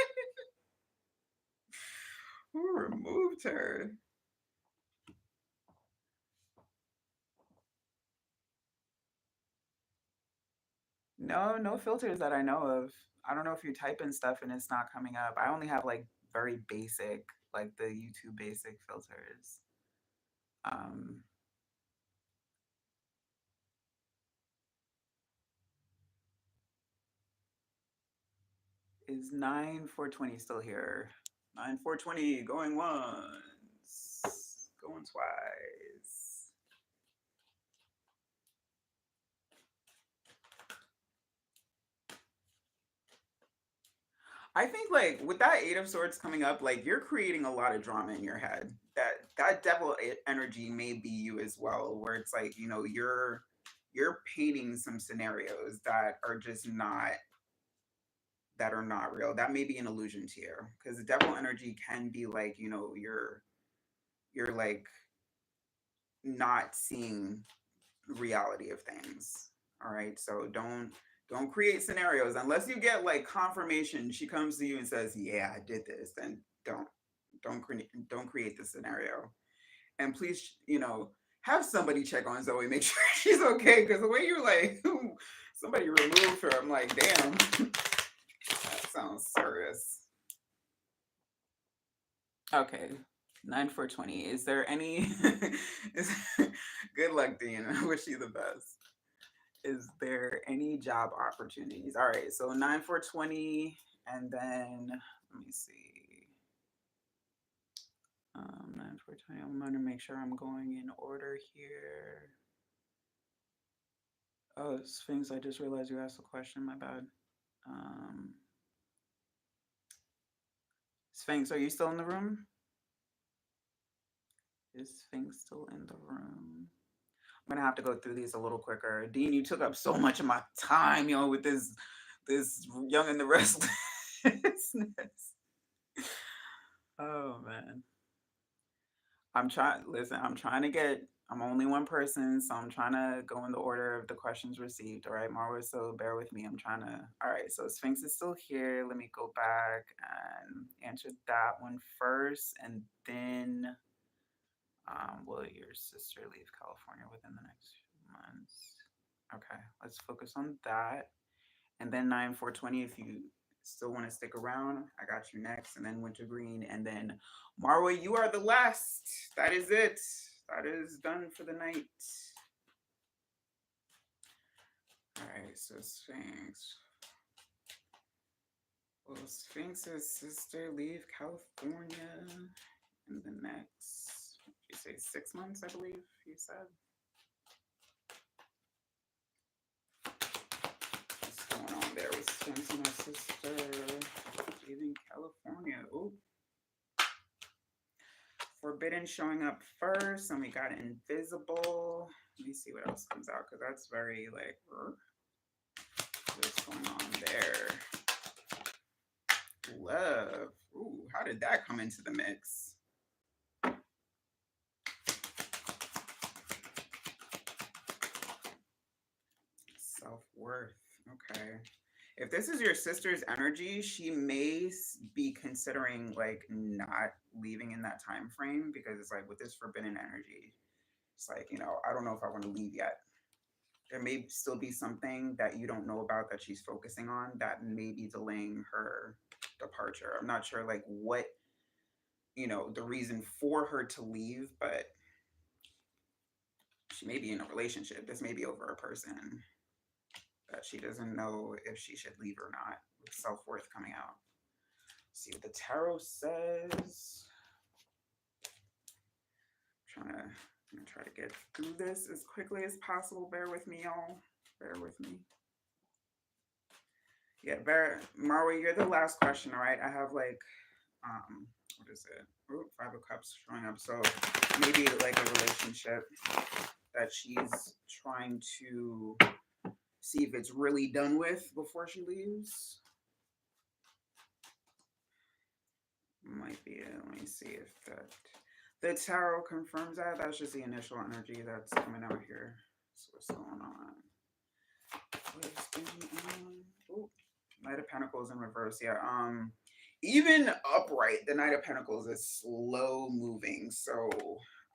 Who removed her? No, no filters that I know of. I don't know if you type in stuff and it's not coming up. I only have like very basic, like the YouTube basic filters. Um, is 9 420 still here? 9 420 going once, going twice. I think like with that Eight of Swords coming up, like you're creating a lot of drama in your head. That devil energy may be you as well, where it's like you're painting some scenarios that are not real. That may be an illusion to you because the devil energy can be like you're like not seeing reality of things. All right, so don't create scenarios unless you get like confirmation. She comes to you and says, "Yeah, I did this." Then don't create the scenario. And please, have somebody check on Zoe, make sure she's okay. Because the way you're like, somebody removed her, I'm like, damn, that sounds serious. Okay, 9 420. Is there any? is, good luck, Dean. I wish you the best. Is there any job opportunities? All right, so 9 420, and then let me see. 9 420. I'm gonna make sure I'm going in order here. Oh, Sphinx, I just realized you asked a question. My bad. Um, Sphinx, are you still in the room? Is Sphinx still in the room? I'm gonna have to go through these a little quicker. Dean, you took up so much of my time, with this Young and the Restless. Oh man. I'm trying. Listen, I'm trying to get. I'm only one person, so I'm trying to go in the order of the questions received. All right, Marwa. So bear with me. I'm trying to. All right. So Sphinx is still here. Let me go back and answer that one first, and then, will your sister leave California within the next few months? Okay. Let's focus on that, and then 9 420. If you still want to stick around, I got you next, and then Wintergreen, and then Marwa, you are the last. That is it. That is done for the night. All right, so Sphinx. Will Sphinx's sister leave California in the next, you say 6 months, I believe you said? What's going on there with Sphinx and her sister leaving California? Oh, Forbidden showing up first, and we got Invisible. Let me see what else comes out because that's very like, what's going on there? Love. Ooh, how did that come into the mix? Self-worth. Okay. If this is your sister's energy, she may be considering like not leaving in that time frame because it's like with this forbidden energy, it's like, I don't know if I want to leave yet. There may still be something that you don't know about that she's focusing on that may be delaying her departure. I'm not sure like what, the reason for her to leave, but she may be in a relationship. This may be over a person that she doesn't know if she should leave or not, with self-worth coming out. Let's see what the tarot says. I'm gonna try to get through this as quickly as possible. Bear with me, y'all. Bear with me. Yeah, Marwa, you're the last question, all right? I have like, what is it? Ooh, Five of Cups showing up. So maybe like a relationship that she's trying to see if it's really done with before she leaves. Might be it. Let me see if the tarot confirms that. That's just the initial energy that's coming out here. So what's going on? What's going on? Ooh, Knight of Pentacles in reverse. Yeah. Even upright, the Knight of Pentacles is slow moving. So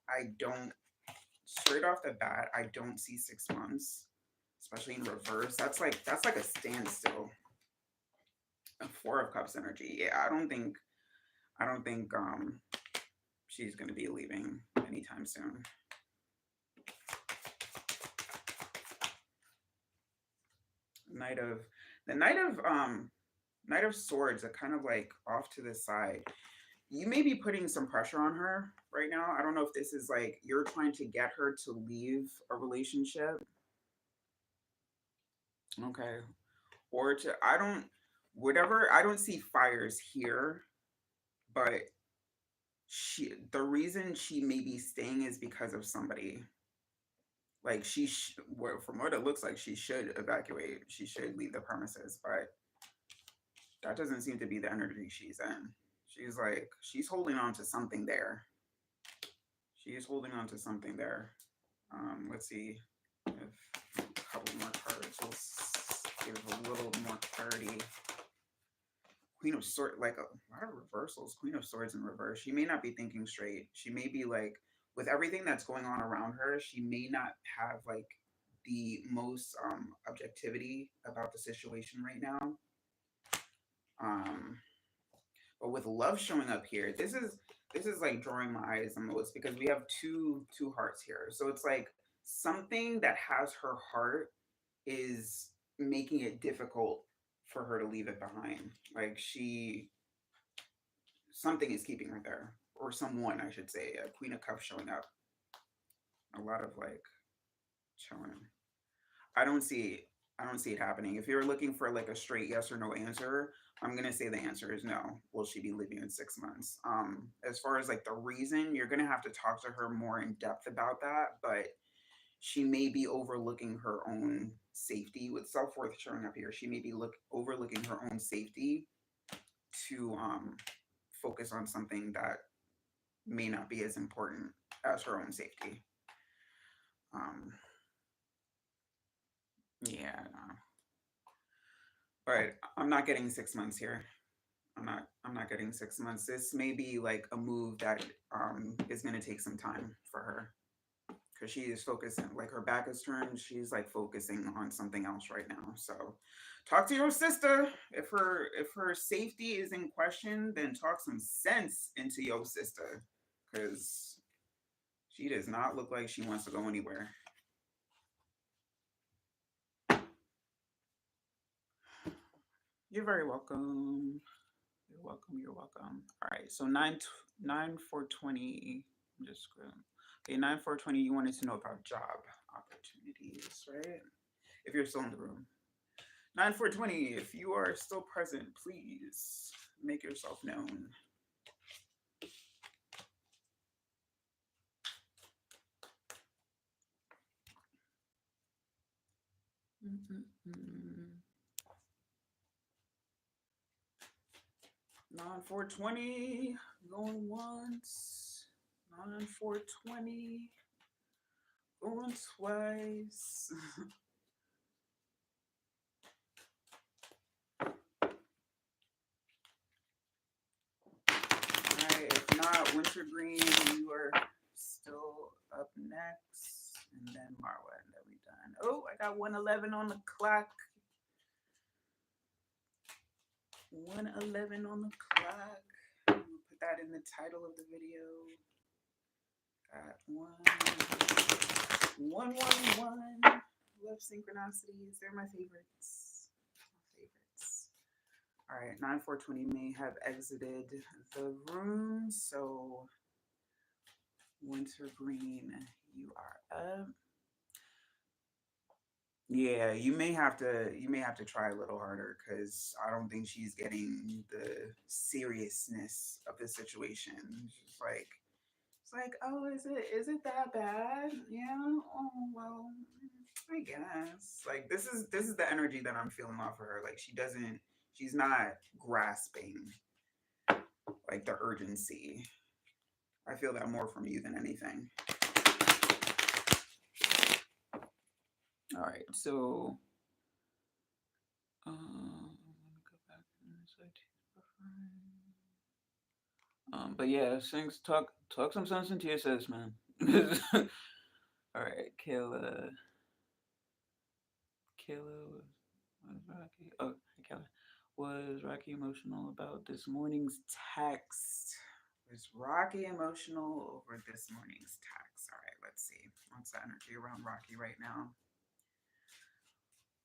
I don't, straight off the bat, I don't see 6 months, especially in reverse. That's like a standstill. A Four of Cups energy. Yeah, I don't think she's gonna be leaving anytime soon. The Knight of Swords are kind of like off to the side. You may be putting some pressure on her right now. I don't know if this is like you're trying to get her to leave a relationship. Okay. Or to, I don't see fires here, but the reason she may be staying is because of somebody. Like from what it looks like, she should evacuate. She should leave the premises, but that doesn't seem to be the energy she's in. She's holding on to something there. She's holding on to something there. Let's see if a couple more cards will give a little more clarity. Queen of Swords, like a lot of reversals. Queen of Swords in reverse. She may not be thinking straight. She may be like, with everything that's going on around her, she may not have like the most objectivity about the situation right now. But with love showing up here, this is like drawing my eyes the most because we have two hearts here. So it's like something that has her heart is making it difficult for her to leave it behind. Like something is keeping her there, or someone, I should say. A Queen of Cups showing up. A lot of like showing. I don't see it happening. If you're looking for like a straight yes or no answer, I'm gonna say the answer is no. Will she be leaving in 6 months? As far as like the reason, you're gonna have to talk to her more in depth about that, but she may be overlooking her own safety with self-worth showing up here. She may be overlooking her own safety to focus on something that may not be as important as her own safety. Yeah, no. But I'm not getting 6 months here. I'm not getting 6 months. This may be like a move that is going to take some time for her because she is focusing, like her back is turned. She's like focusing on something else right now. So talk to your sister. If her safety is in question, then talk some sense into your sister because she does not look like she wants to go anywhere. You're very welcome. You're welcome. You're welcome. All right. So 9/4/20. I'm just going. Okay, 9/4/20. You wanted to know about job opportunities, right? If you're still in the room. 9/4/20. If you are still present, please make yourself known. Mm-hmm. 9/4/20. Going once. 9/4/20. Going twice. not, Wintergreen, you are still up next. And then Marwa, and then we done. Oh, I got 111 on the clock. 111 on the clock. We'll put that in the title of the video. Got 111. Love synchronicities. They're my favorites. My favorites. All right, 9420 may have exited the room, so Wintergreen, you are up. Yeah, you may have to try a little harder because I don't think she's getting the seriousness of the situation. She's like, it's like, oh, is it that bad? Yeah. Oh well, I guess. Like this is the energy that I'm feeling off of her. Like she's not grasping like the urgency. I feel that more from you than anything. All right, so let me go back and but yeah, Sings talk some sense into your sis, man. All right, Kayla was Rocky. Oh, hey, Kayla. Was Rocky emotional about this morning's text? Was Rocky emotional over this morning's text? All right, let's see. What's the energy around Rocky right now?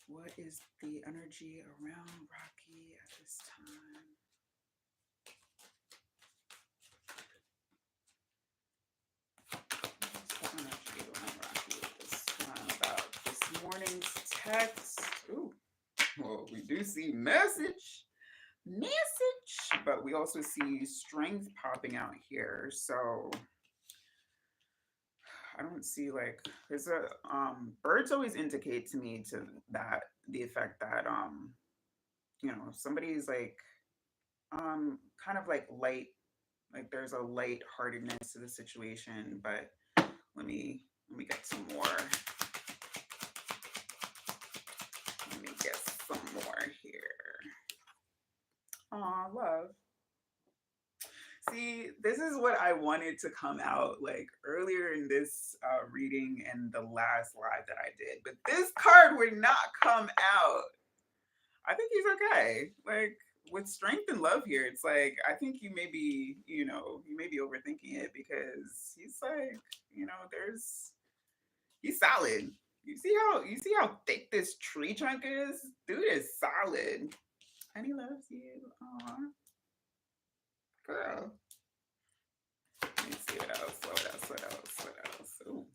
What is the energy around Rocky at this time? What's the energy around Rocky at this time about this morning's text? Ooh, well, we do see message, but we also see strength popping out here. So I don't see like there's a birds always indicate to me to that the effect that somebody's like kind of like there's a light-heartedness to the situation, but let me get some more. Let me get some more here. Aw, love. See, this is what I wanted to come out like earlier in this reading and the last live that I did, but this card would not come out. I think he's okay. Like with strength and love here, it's like I think you may be overthinking it because he's like, he's solid. You see how thick this tree trunk is? Dude is solid. And he loves you. Aw, girl. Let me see what else. What else? What else? What else? Ooh,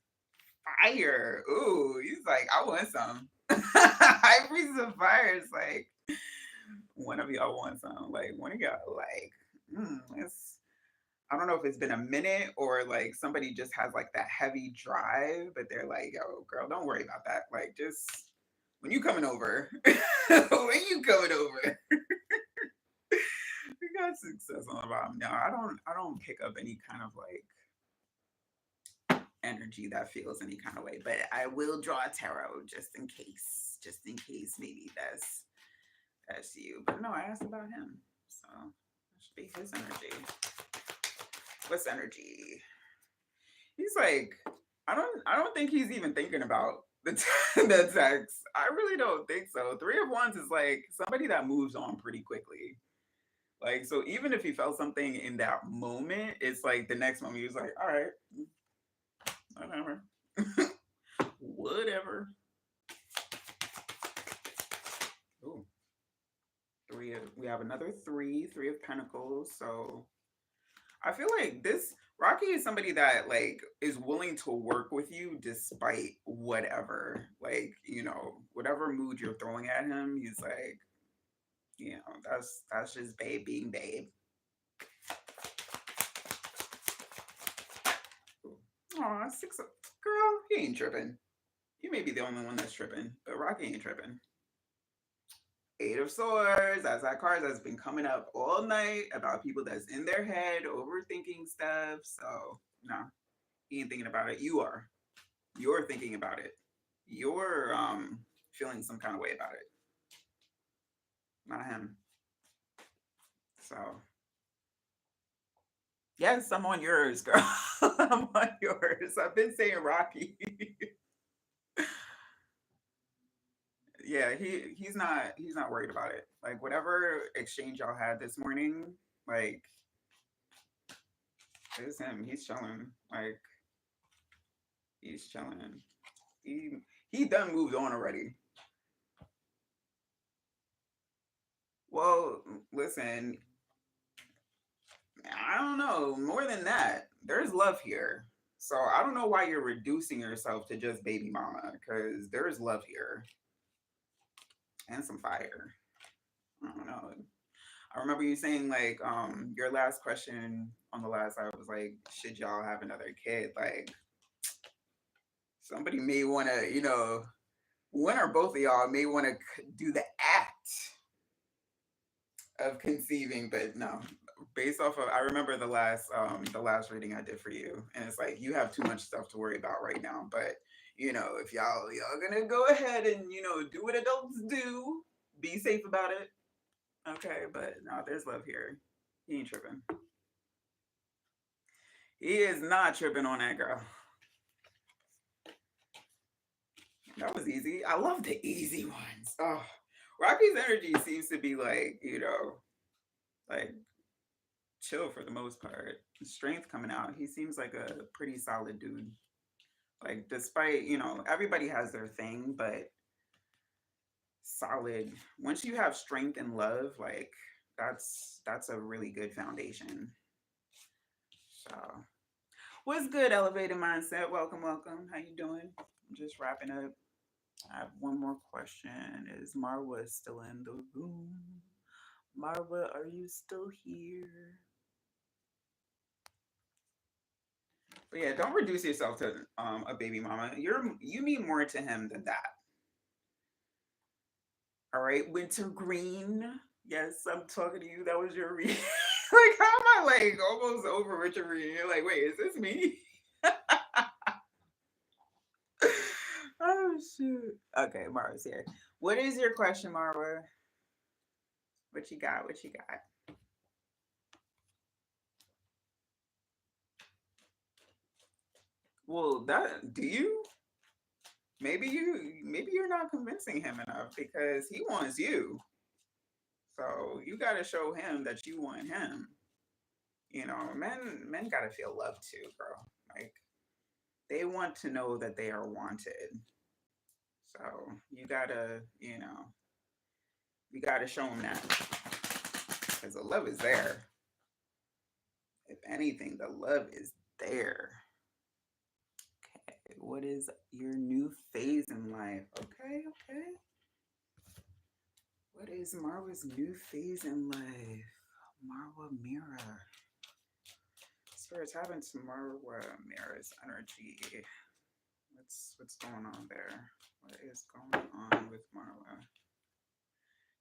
fire. Ooh, he's like, I want some. High Priest of Fire is like, one of y'all want some. Like, one of y'all, like, it's, I don't know if it's been a minute or like somebody just has like that heavy drive, but they're like, yo, girl, don't worry about that. Like, just when you coming over, when you coming over, we got success on the bottom. No, I don't pick up any kind of like energy that feels any kind of way, but I will draw a tarot just in case maybe that's you. But no, I asked about him, so that should be his energy. What's energy? He's like, I don't think he's even thinking about the text. I really don't think so. Three of Wands is like somebody that moves on pretty quickly. Like, so even if he felt something in that moment, it's like the next moment he was like, all right, whatever. Whatever. Ooh, we have another three of pentacles. So I feel like this Rocky is somebody that like is willing to work with you despite whatever. Like, whatever mood you're throwing at him, he's like, that's just babe being babe. Aw, girl, he ain't tripping. You may be the only one that's tripping, but Rocky ain't tripping. Eight of Swords, that's that card that's been coming up all night about people that's in their head overthinking stuff. So no, he ain't thinking about it. You are. You're thinking about it. You're feeling some kind of way about it. Not him. So Yes, I'm on yours, girl. I'm on yours. I've been saying Rocky. Yeah, he's not worried about it. Like whatever exchange y'all had this morning, like it's him. He's chilling. Like he's chilling. He he done moved on already. Well, listen, I don't know. More than that, there's love here. So I don't know why you're reducing yourself to just baby mama, because there's love here and some fire. I don't know. I remember you saying like your last question on the last I was like, should y'all have another kid? Like somebody may want to, one or both of y'all may want to do the act of conceiving, but no. Based off of, I remember the last reading I did for you, and it's like you have too much stuff to worry about right now. But if y'all gonna go ahead and do what adults do, be safe about it. Okay, but no, there's love here. He ain't tripping. He is not tripping on that girl. That was easy. I love the easy ones. Oh, Rocky's energy seems to be like chill for the most part. Strength coming out. He seems like a pretty solid dude. Like despite, everybody has their thing, but solid. Once you have strength and love, like that's a really good foundation. So, what's good, elevated mindset? Welcome, welcome. How you doing? I'm just wrapping up. I have one more question. Is Marwa still in the room? Marwa, are you still here? But yeah, don't reduce yourself to a baby mama. You mean more to him than that. All right, Wintergreen. Yes, I'm talking to you. That was your read. Like, how am I like almost over Richard Green? You're like, wait, is this me? Oh shoot. Okay, Mara's here. What is your question, Mara? What you got? What you got? Well, that do you? Maybe you're not convincing him enough because he wants you. So you got to show him that you want him. Men got to feel love too, bro. Like they want to know that they are wanted. So you gotta show them that because the love is there. If anything, the love is there. Okay, what is your new phase in life? Okay, okay. What is Marwa's new phase in life? Marwa Mirror. Spirits having to Marwa Mirror's energy. What's going on there? What is going on with Marwa?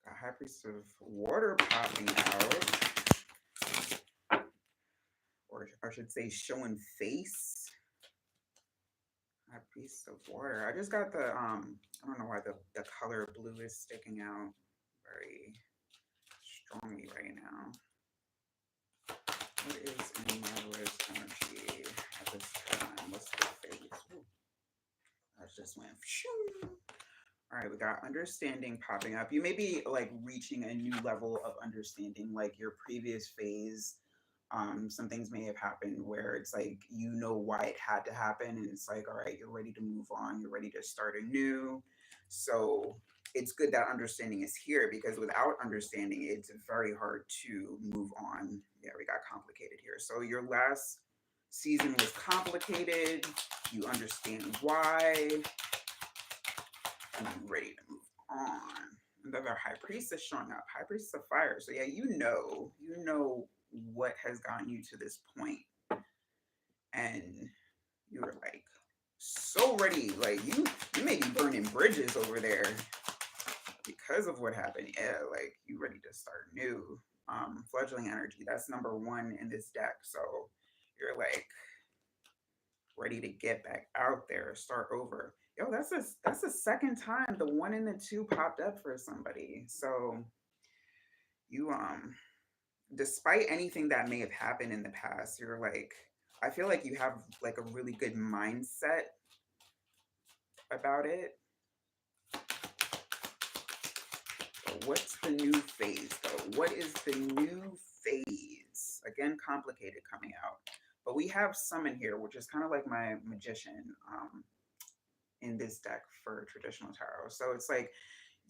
Got High Priest of Water popping out, or I should say, showing face. High Priest of Water. I just got the I don't know why the color blue is sticking out very strongly right now. What is in Marwa's energy at this time? What's the face? Ooh, that just went. Shoo. All right, we got understanding popping up. You may be like reaching a new level of understanding, like your previous phase. Some things may have happened where it's like you know why it had to happen, and it's like, all right, you're ready to move on, you're ready to start anew. So it's good that understanding is here because without understanding, it's very hard to move on. Yeah, we got complicated here. So your last season was complicated. You understand why, I'm ready to move on. Another high priestess showing up. High priestess of fire. So yeah, you know what has gotten you to this point, and you're like so ready. Like you may be burning bridges over there because of what happened. Yeah, like you ready to start new. Fledgling energy. That's number one in this deck. So you're like ready to get back out there, start over. Yo, that's the second time the one and the two popped up for somebody. So you despite anything that may have happened in the past, you're like, I feel like you have like a really good mindset about it. But what's the new phase though? What is the new phase? Again, complicated coming out. But we have summon here, which is kind of like my magician in this deck for traditional tarot. So it's like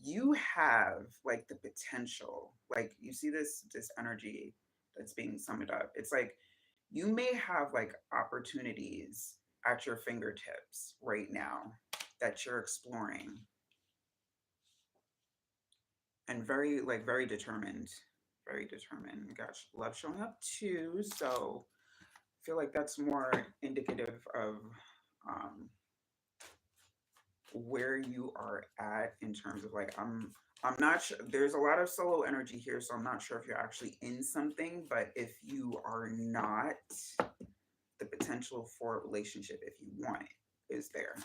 you have like the potential, like you see this energy that's being summoned up. It's like you may have like opportunities at your fingertips right now that you're exploring, and very like very determined. Gosh, love showing up too, so I feel like that's more indicative of um where you are at in terms of like I'm not sure, there's a lot of solo energy here, so I'm not sure if you're actually in something, but if you are not, the potential for a relationship, if you want it, is there.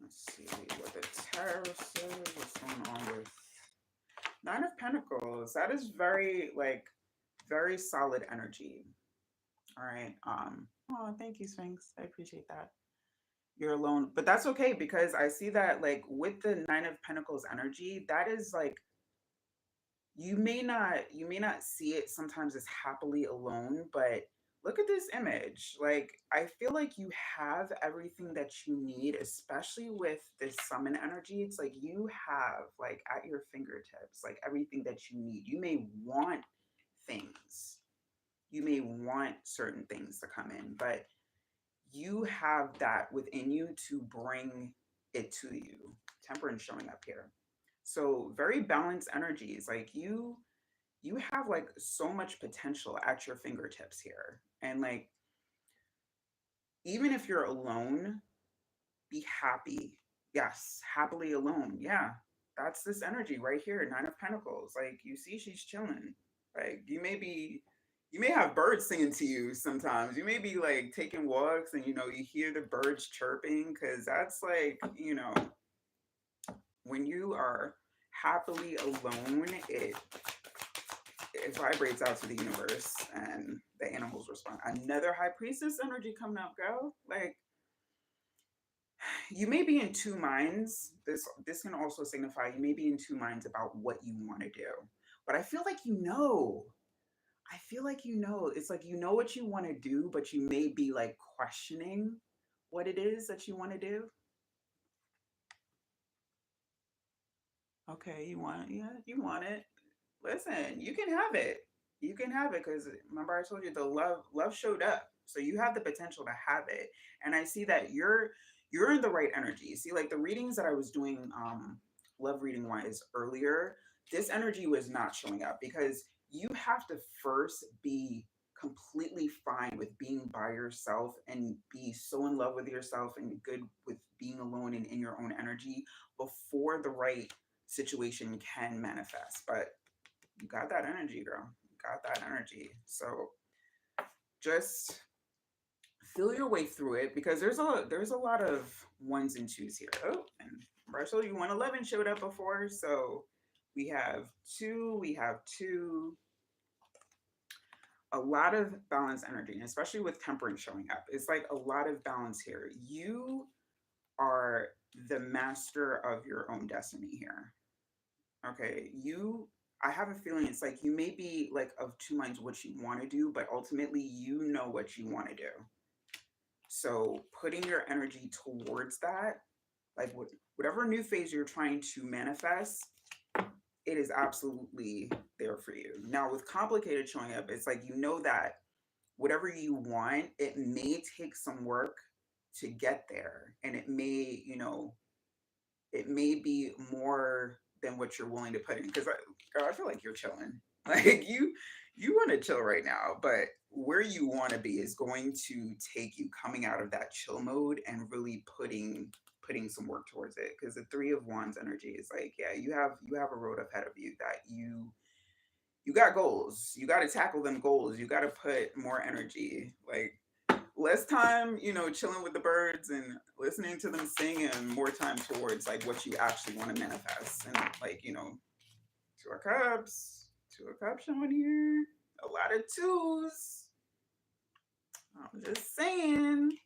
Let's see what the tarot says. What's going on with Nine of Pentacles? That is very like very solid energy. All right. Oh, thank you, Sphinx. I appreciate that. You're alone, but that's okay because I see that like with the Nine of Pentacles energy, that is like you may not see it sometimes as happily alone, but look at this image. Like I feel like you have everything that you need, especially with this summon energy. It's like you have like at your fingertips like everything that you need. You may want things. You may want certain things to come in, but you have that within you to bring it to you. Temperance showing up here. So very balanced energies. Like you have like so much potential at your fingertips here. And like even if you're alone, be happy. Yes, happily alone. Yeah. That's this energy right here, Nine of Pentacles. Like you see she's chilling. Like you may have birds singing to you sometimes. You may be like taking walks and you hear the birds chirping cuz that's like, when you are happily alone, it vibrates out to the universe and the animals respond. Another high priestess energy coming up, girl. Like you may be in two minds. This can also signify you may be in two minds about what you want to do. But I feel like you know. I feel like you know. It's like you know what you want to do, but you may be like questioning what it is that you want to do. Okay, you want it. Yeah, you want it. Listen, you can have it. You can have it because remember I told you the love showed up. So you have the potential to have it. And I see that you're in the right energy. See, like the readings that I was doing love reading wise earlier, this energy was not showing up because you have to first be completely fine with being by yourself and be so in love with yourself and good with being alone and in your own energy before the right situation can manifest. But you got that energy, girl. You got that energy. So just feel your way through it because there's a lot of ones and twos here. Oh, and Marshall, you 111 showed up before, so we have two, a lot of balance energy, and especially with temperance showing up. It's like a lot of balance here. You are the master of your own destiny here. Okay, I have a feeling it's like you may be like of two minds what you want to do, but ultimately you know what you want to do. So putting your energy towards that, like whatever new phase you're trying to manifest, it is absolutely there for you. Now with complicated showing up, it's like you know that whatever you want, it may take some work to get there, and it may be more than what you're willing to put in. Because girl, I feel like you're chilling. Like you want to chill right now, but where you want to be is going to take you coming out of that chill mode and really putting some work towards it. Because the Three of Wands energy is like, yeah, you have a road ahead of you that you got goals. You got to tackle them goals. You got to put more energy. Like less time, chilling with the birds and listening to them sing, and more time towards like what you actually want to manifest. And like, two of cups, two of cups showing here. A lot of twos. I'm just saying.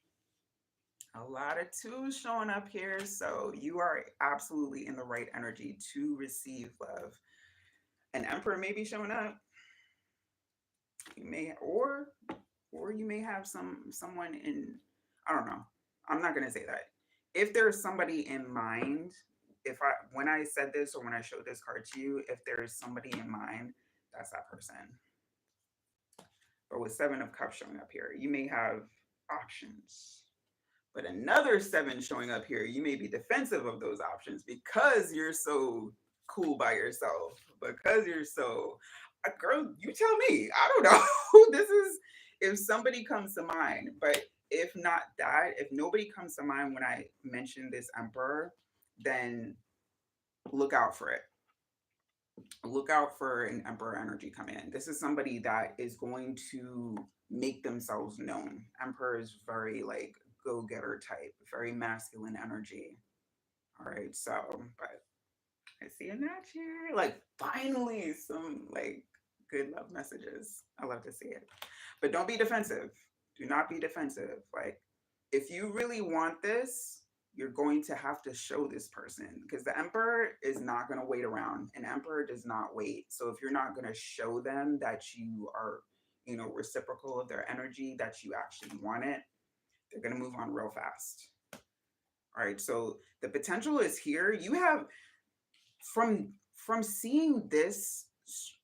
A lot of twos showing up here. So you are absolutely in the right energy to receive love. An emperor may be showing up. You may or you may have someone in, I don't know. I'm not gonna say that. If there's somebody in mind, if I when I said this or when I showed this card to you, if there's somebody in mind, that's that person. But with seven of cups showing up here, you may have options. But another seven showing up here, you may be defensive of those options because you're so cool by yourself. Because you're so, girl, you tell me. I don't know. This is if somebody comes to mind. But if not that, if nobody comes to mind when I mention this emperor, then look out for it. Look out for an emperor energy coming in. This is somebody that is going to make themselves known. Emperor is very like go-getter type, very masculine energy. All right, so but I see a match here. Like finally some like good love messages. I love to see it. But don't be defensive. Do not be defensive. Like if you really want this, you're going to have to show this person because the emperor is not going to wait around. An emperor does not wait. So if you're not going to show them that you are, reciprocal of their energy, that you actually want it, they're going to move on real fast. All right. So the potential is here. You have from seeing this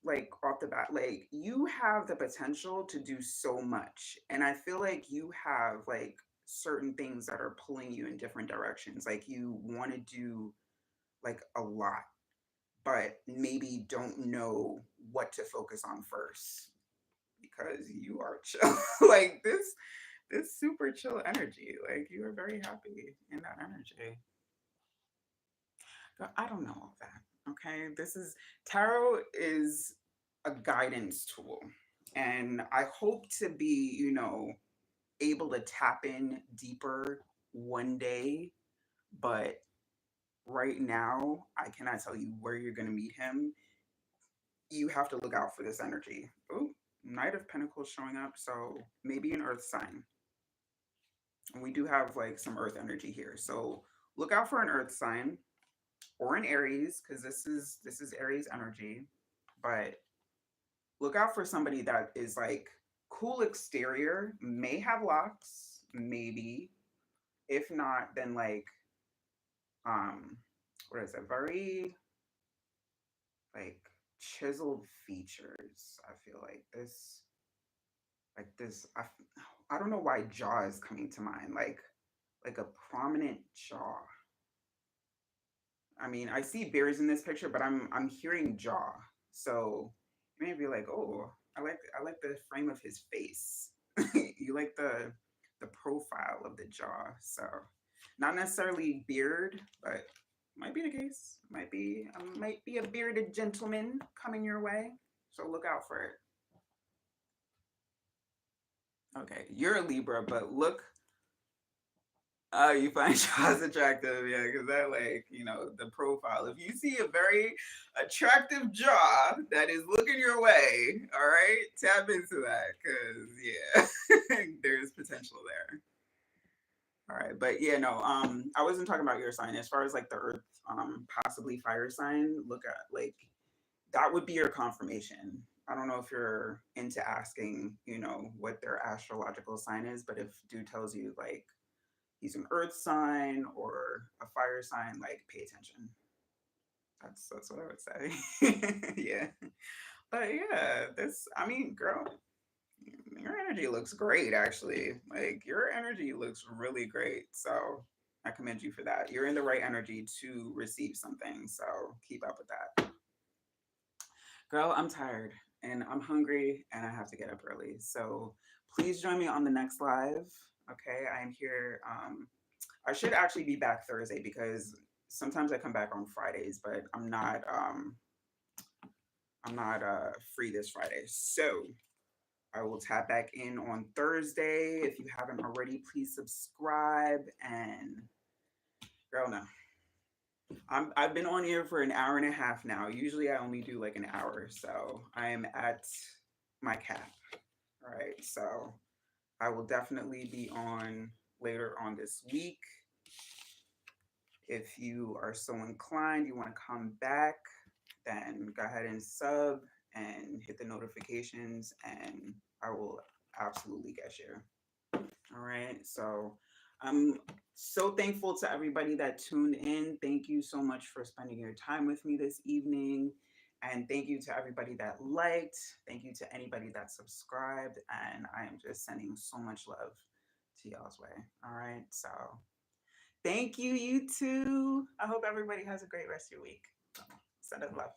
like off the bat, like you have the potential to do so much. And I feel like you have like certain things that are pulling you in different directions. Like you want to do like a lot, but maybe don't know what to focus on first because you are chill. Like this super chill energy. Like you are very happy in that energy. But I don't know all that. Okay. This is tarot is a guidance tool. And I hope to be, able to tap in deeper one day. But right now, I cannot tell you where you're going to meet him. You have to look out for this energy. Oh, Knight of Pentacles showing up. So maybe an earth sign. And we do have like some earth energy here. So look out for an earth sign or an Aries because this is Aries energy. But look out for somebody that is like cool exterior, may have locks, maybe. If not, then like um what is it? Very like chiseled features. I feel like this I don't know why jaw is coming to mind. Like a prominent jaw. I mean, I see bears in this picture, but I'm hearing jaw. So you may be like, oh, I like the frame of his face. You like the profile of the jaw. So not necessarily beard, but might be the case. Might be a bearded gentleman coming your way. So look out for it. Okay, you're a Libra, but look. Oh, you find Jaws attractive, yeah, because that, like, the profile. If you see a very attractive jaw that is looking your way, all right, tap into that, because yeah, there's potential there. All right, but yeah, no, I wasn't talking about your sign. As far as like the Earth, possibly fire sign. Look at like that would be your confirmation. I don't know if you're into asking, what their astrological sign is, but if dude tells you like he's an earth sign or a fire sign, like pay attention. That's what I would say. Yeah. But yeah, this I mean, girl, your energy looks great actually. Like your energy looks really great. So I commend you for that. You're in the right energy to receive something. So keep up with that. Girl, I'm tired and I'm hungry and I have to get up early. So please join me on the next live. Okay. I am here. I should actually be back Thursday because sometimes I come back on Fridays, but I'm not free this Friday. So I will tap back in on Thursday. If you haven't already, please subscribe. And girl, no, I've been on here for an hour and a half now. Usually I only do like an hour, so I am at my cap. All right, so I will definitely be on later on this week. If you are so inclined, you want to come back, then go ahead and sub and hit the notifications, and I will absolutely get you. All right. So I'm so thankful to everybody that tuned in. Thank you so much for spending your time with me this evening. And thank you to everybody that liked. Thank you to anybody that subscribed. And I am just sending so much love to y'all's way. All right. So thank you, you too. I hope everybody has a great rest of your week. Send us love.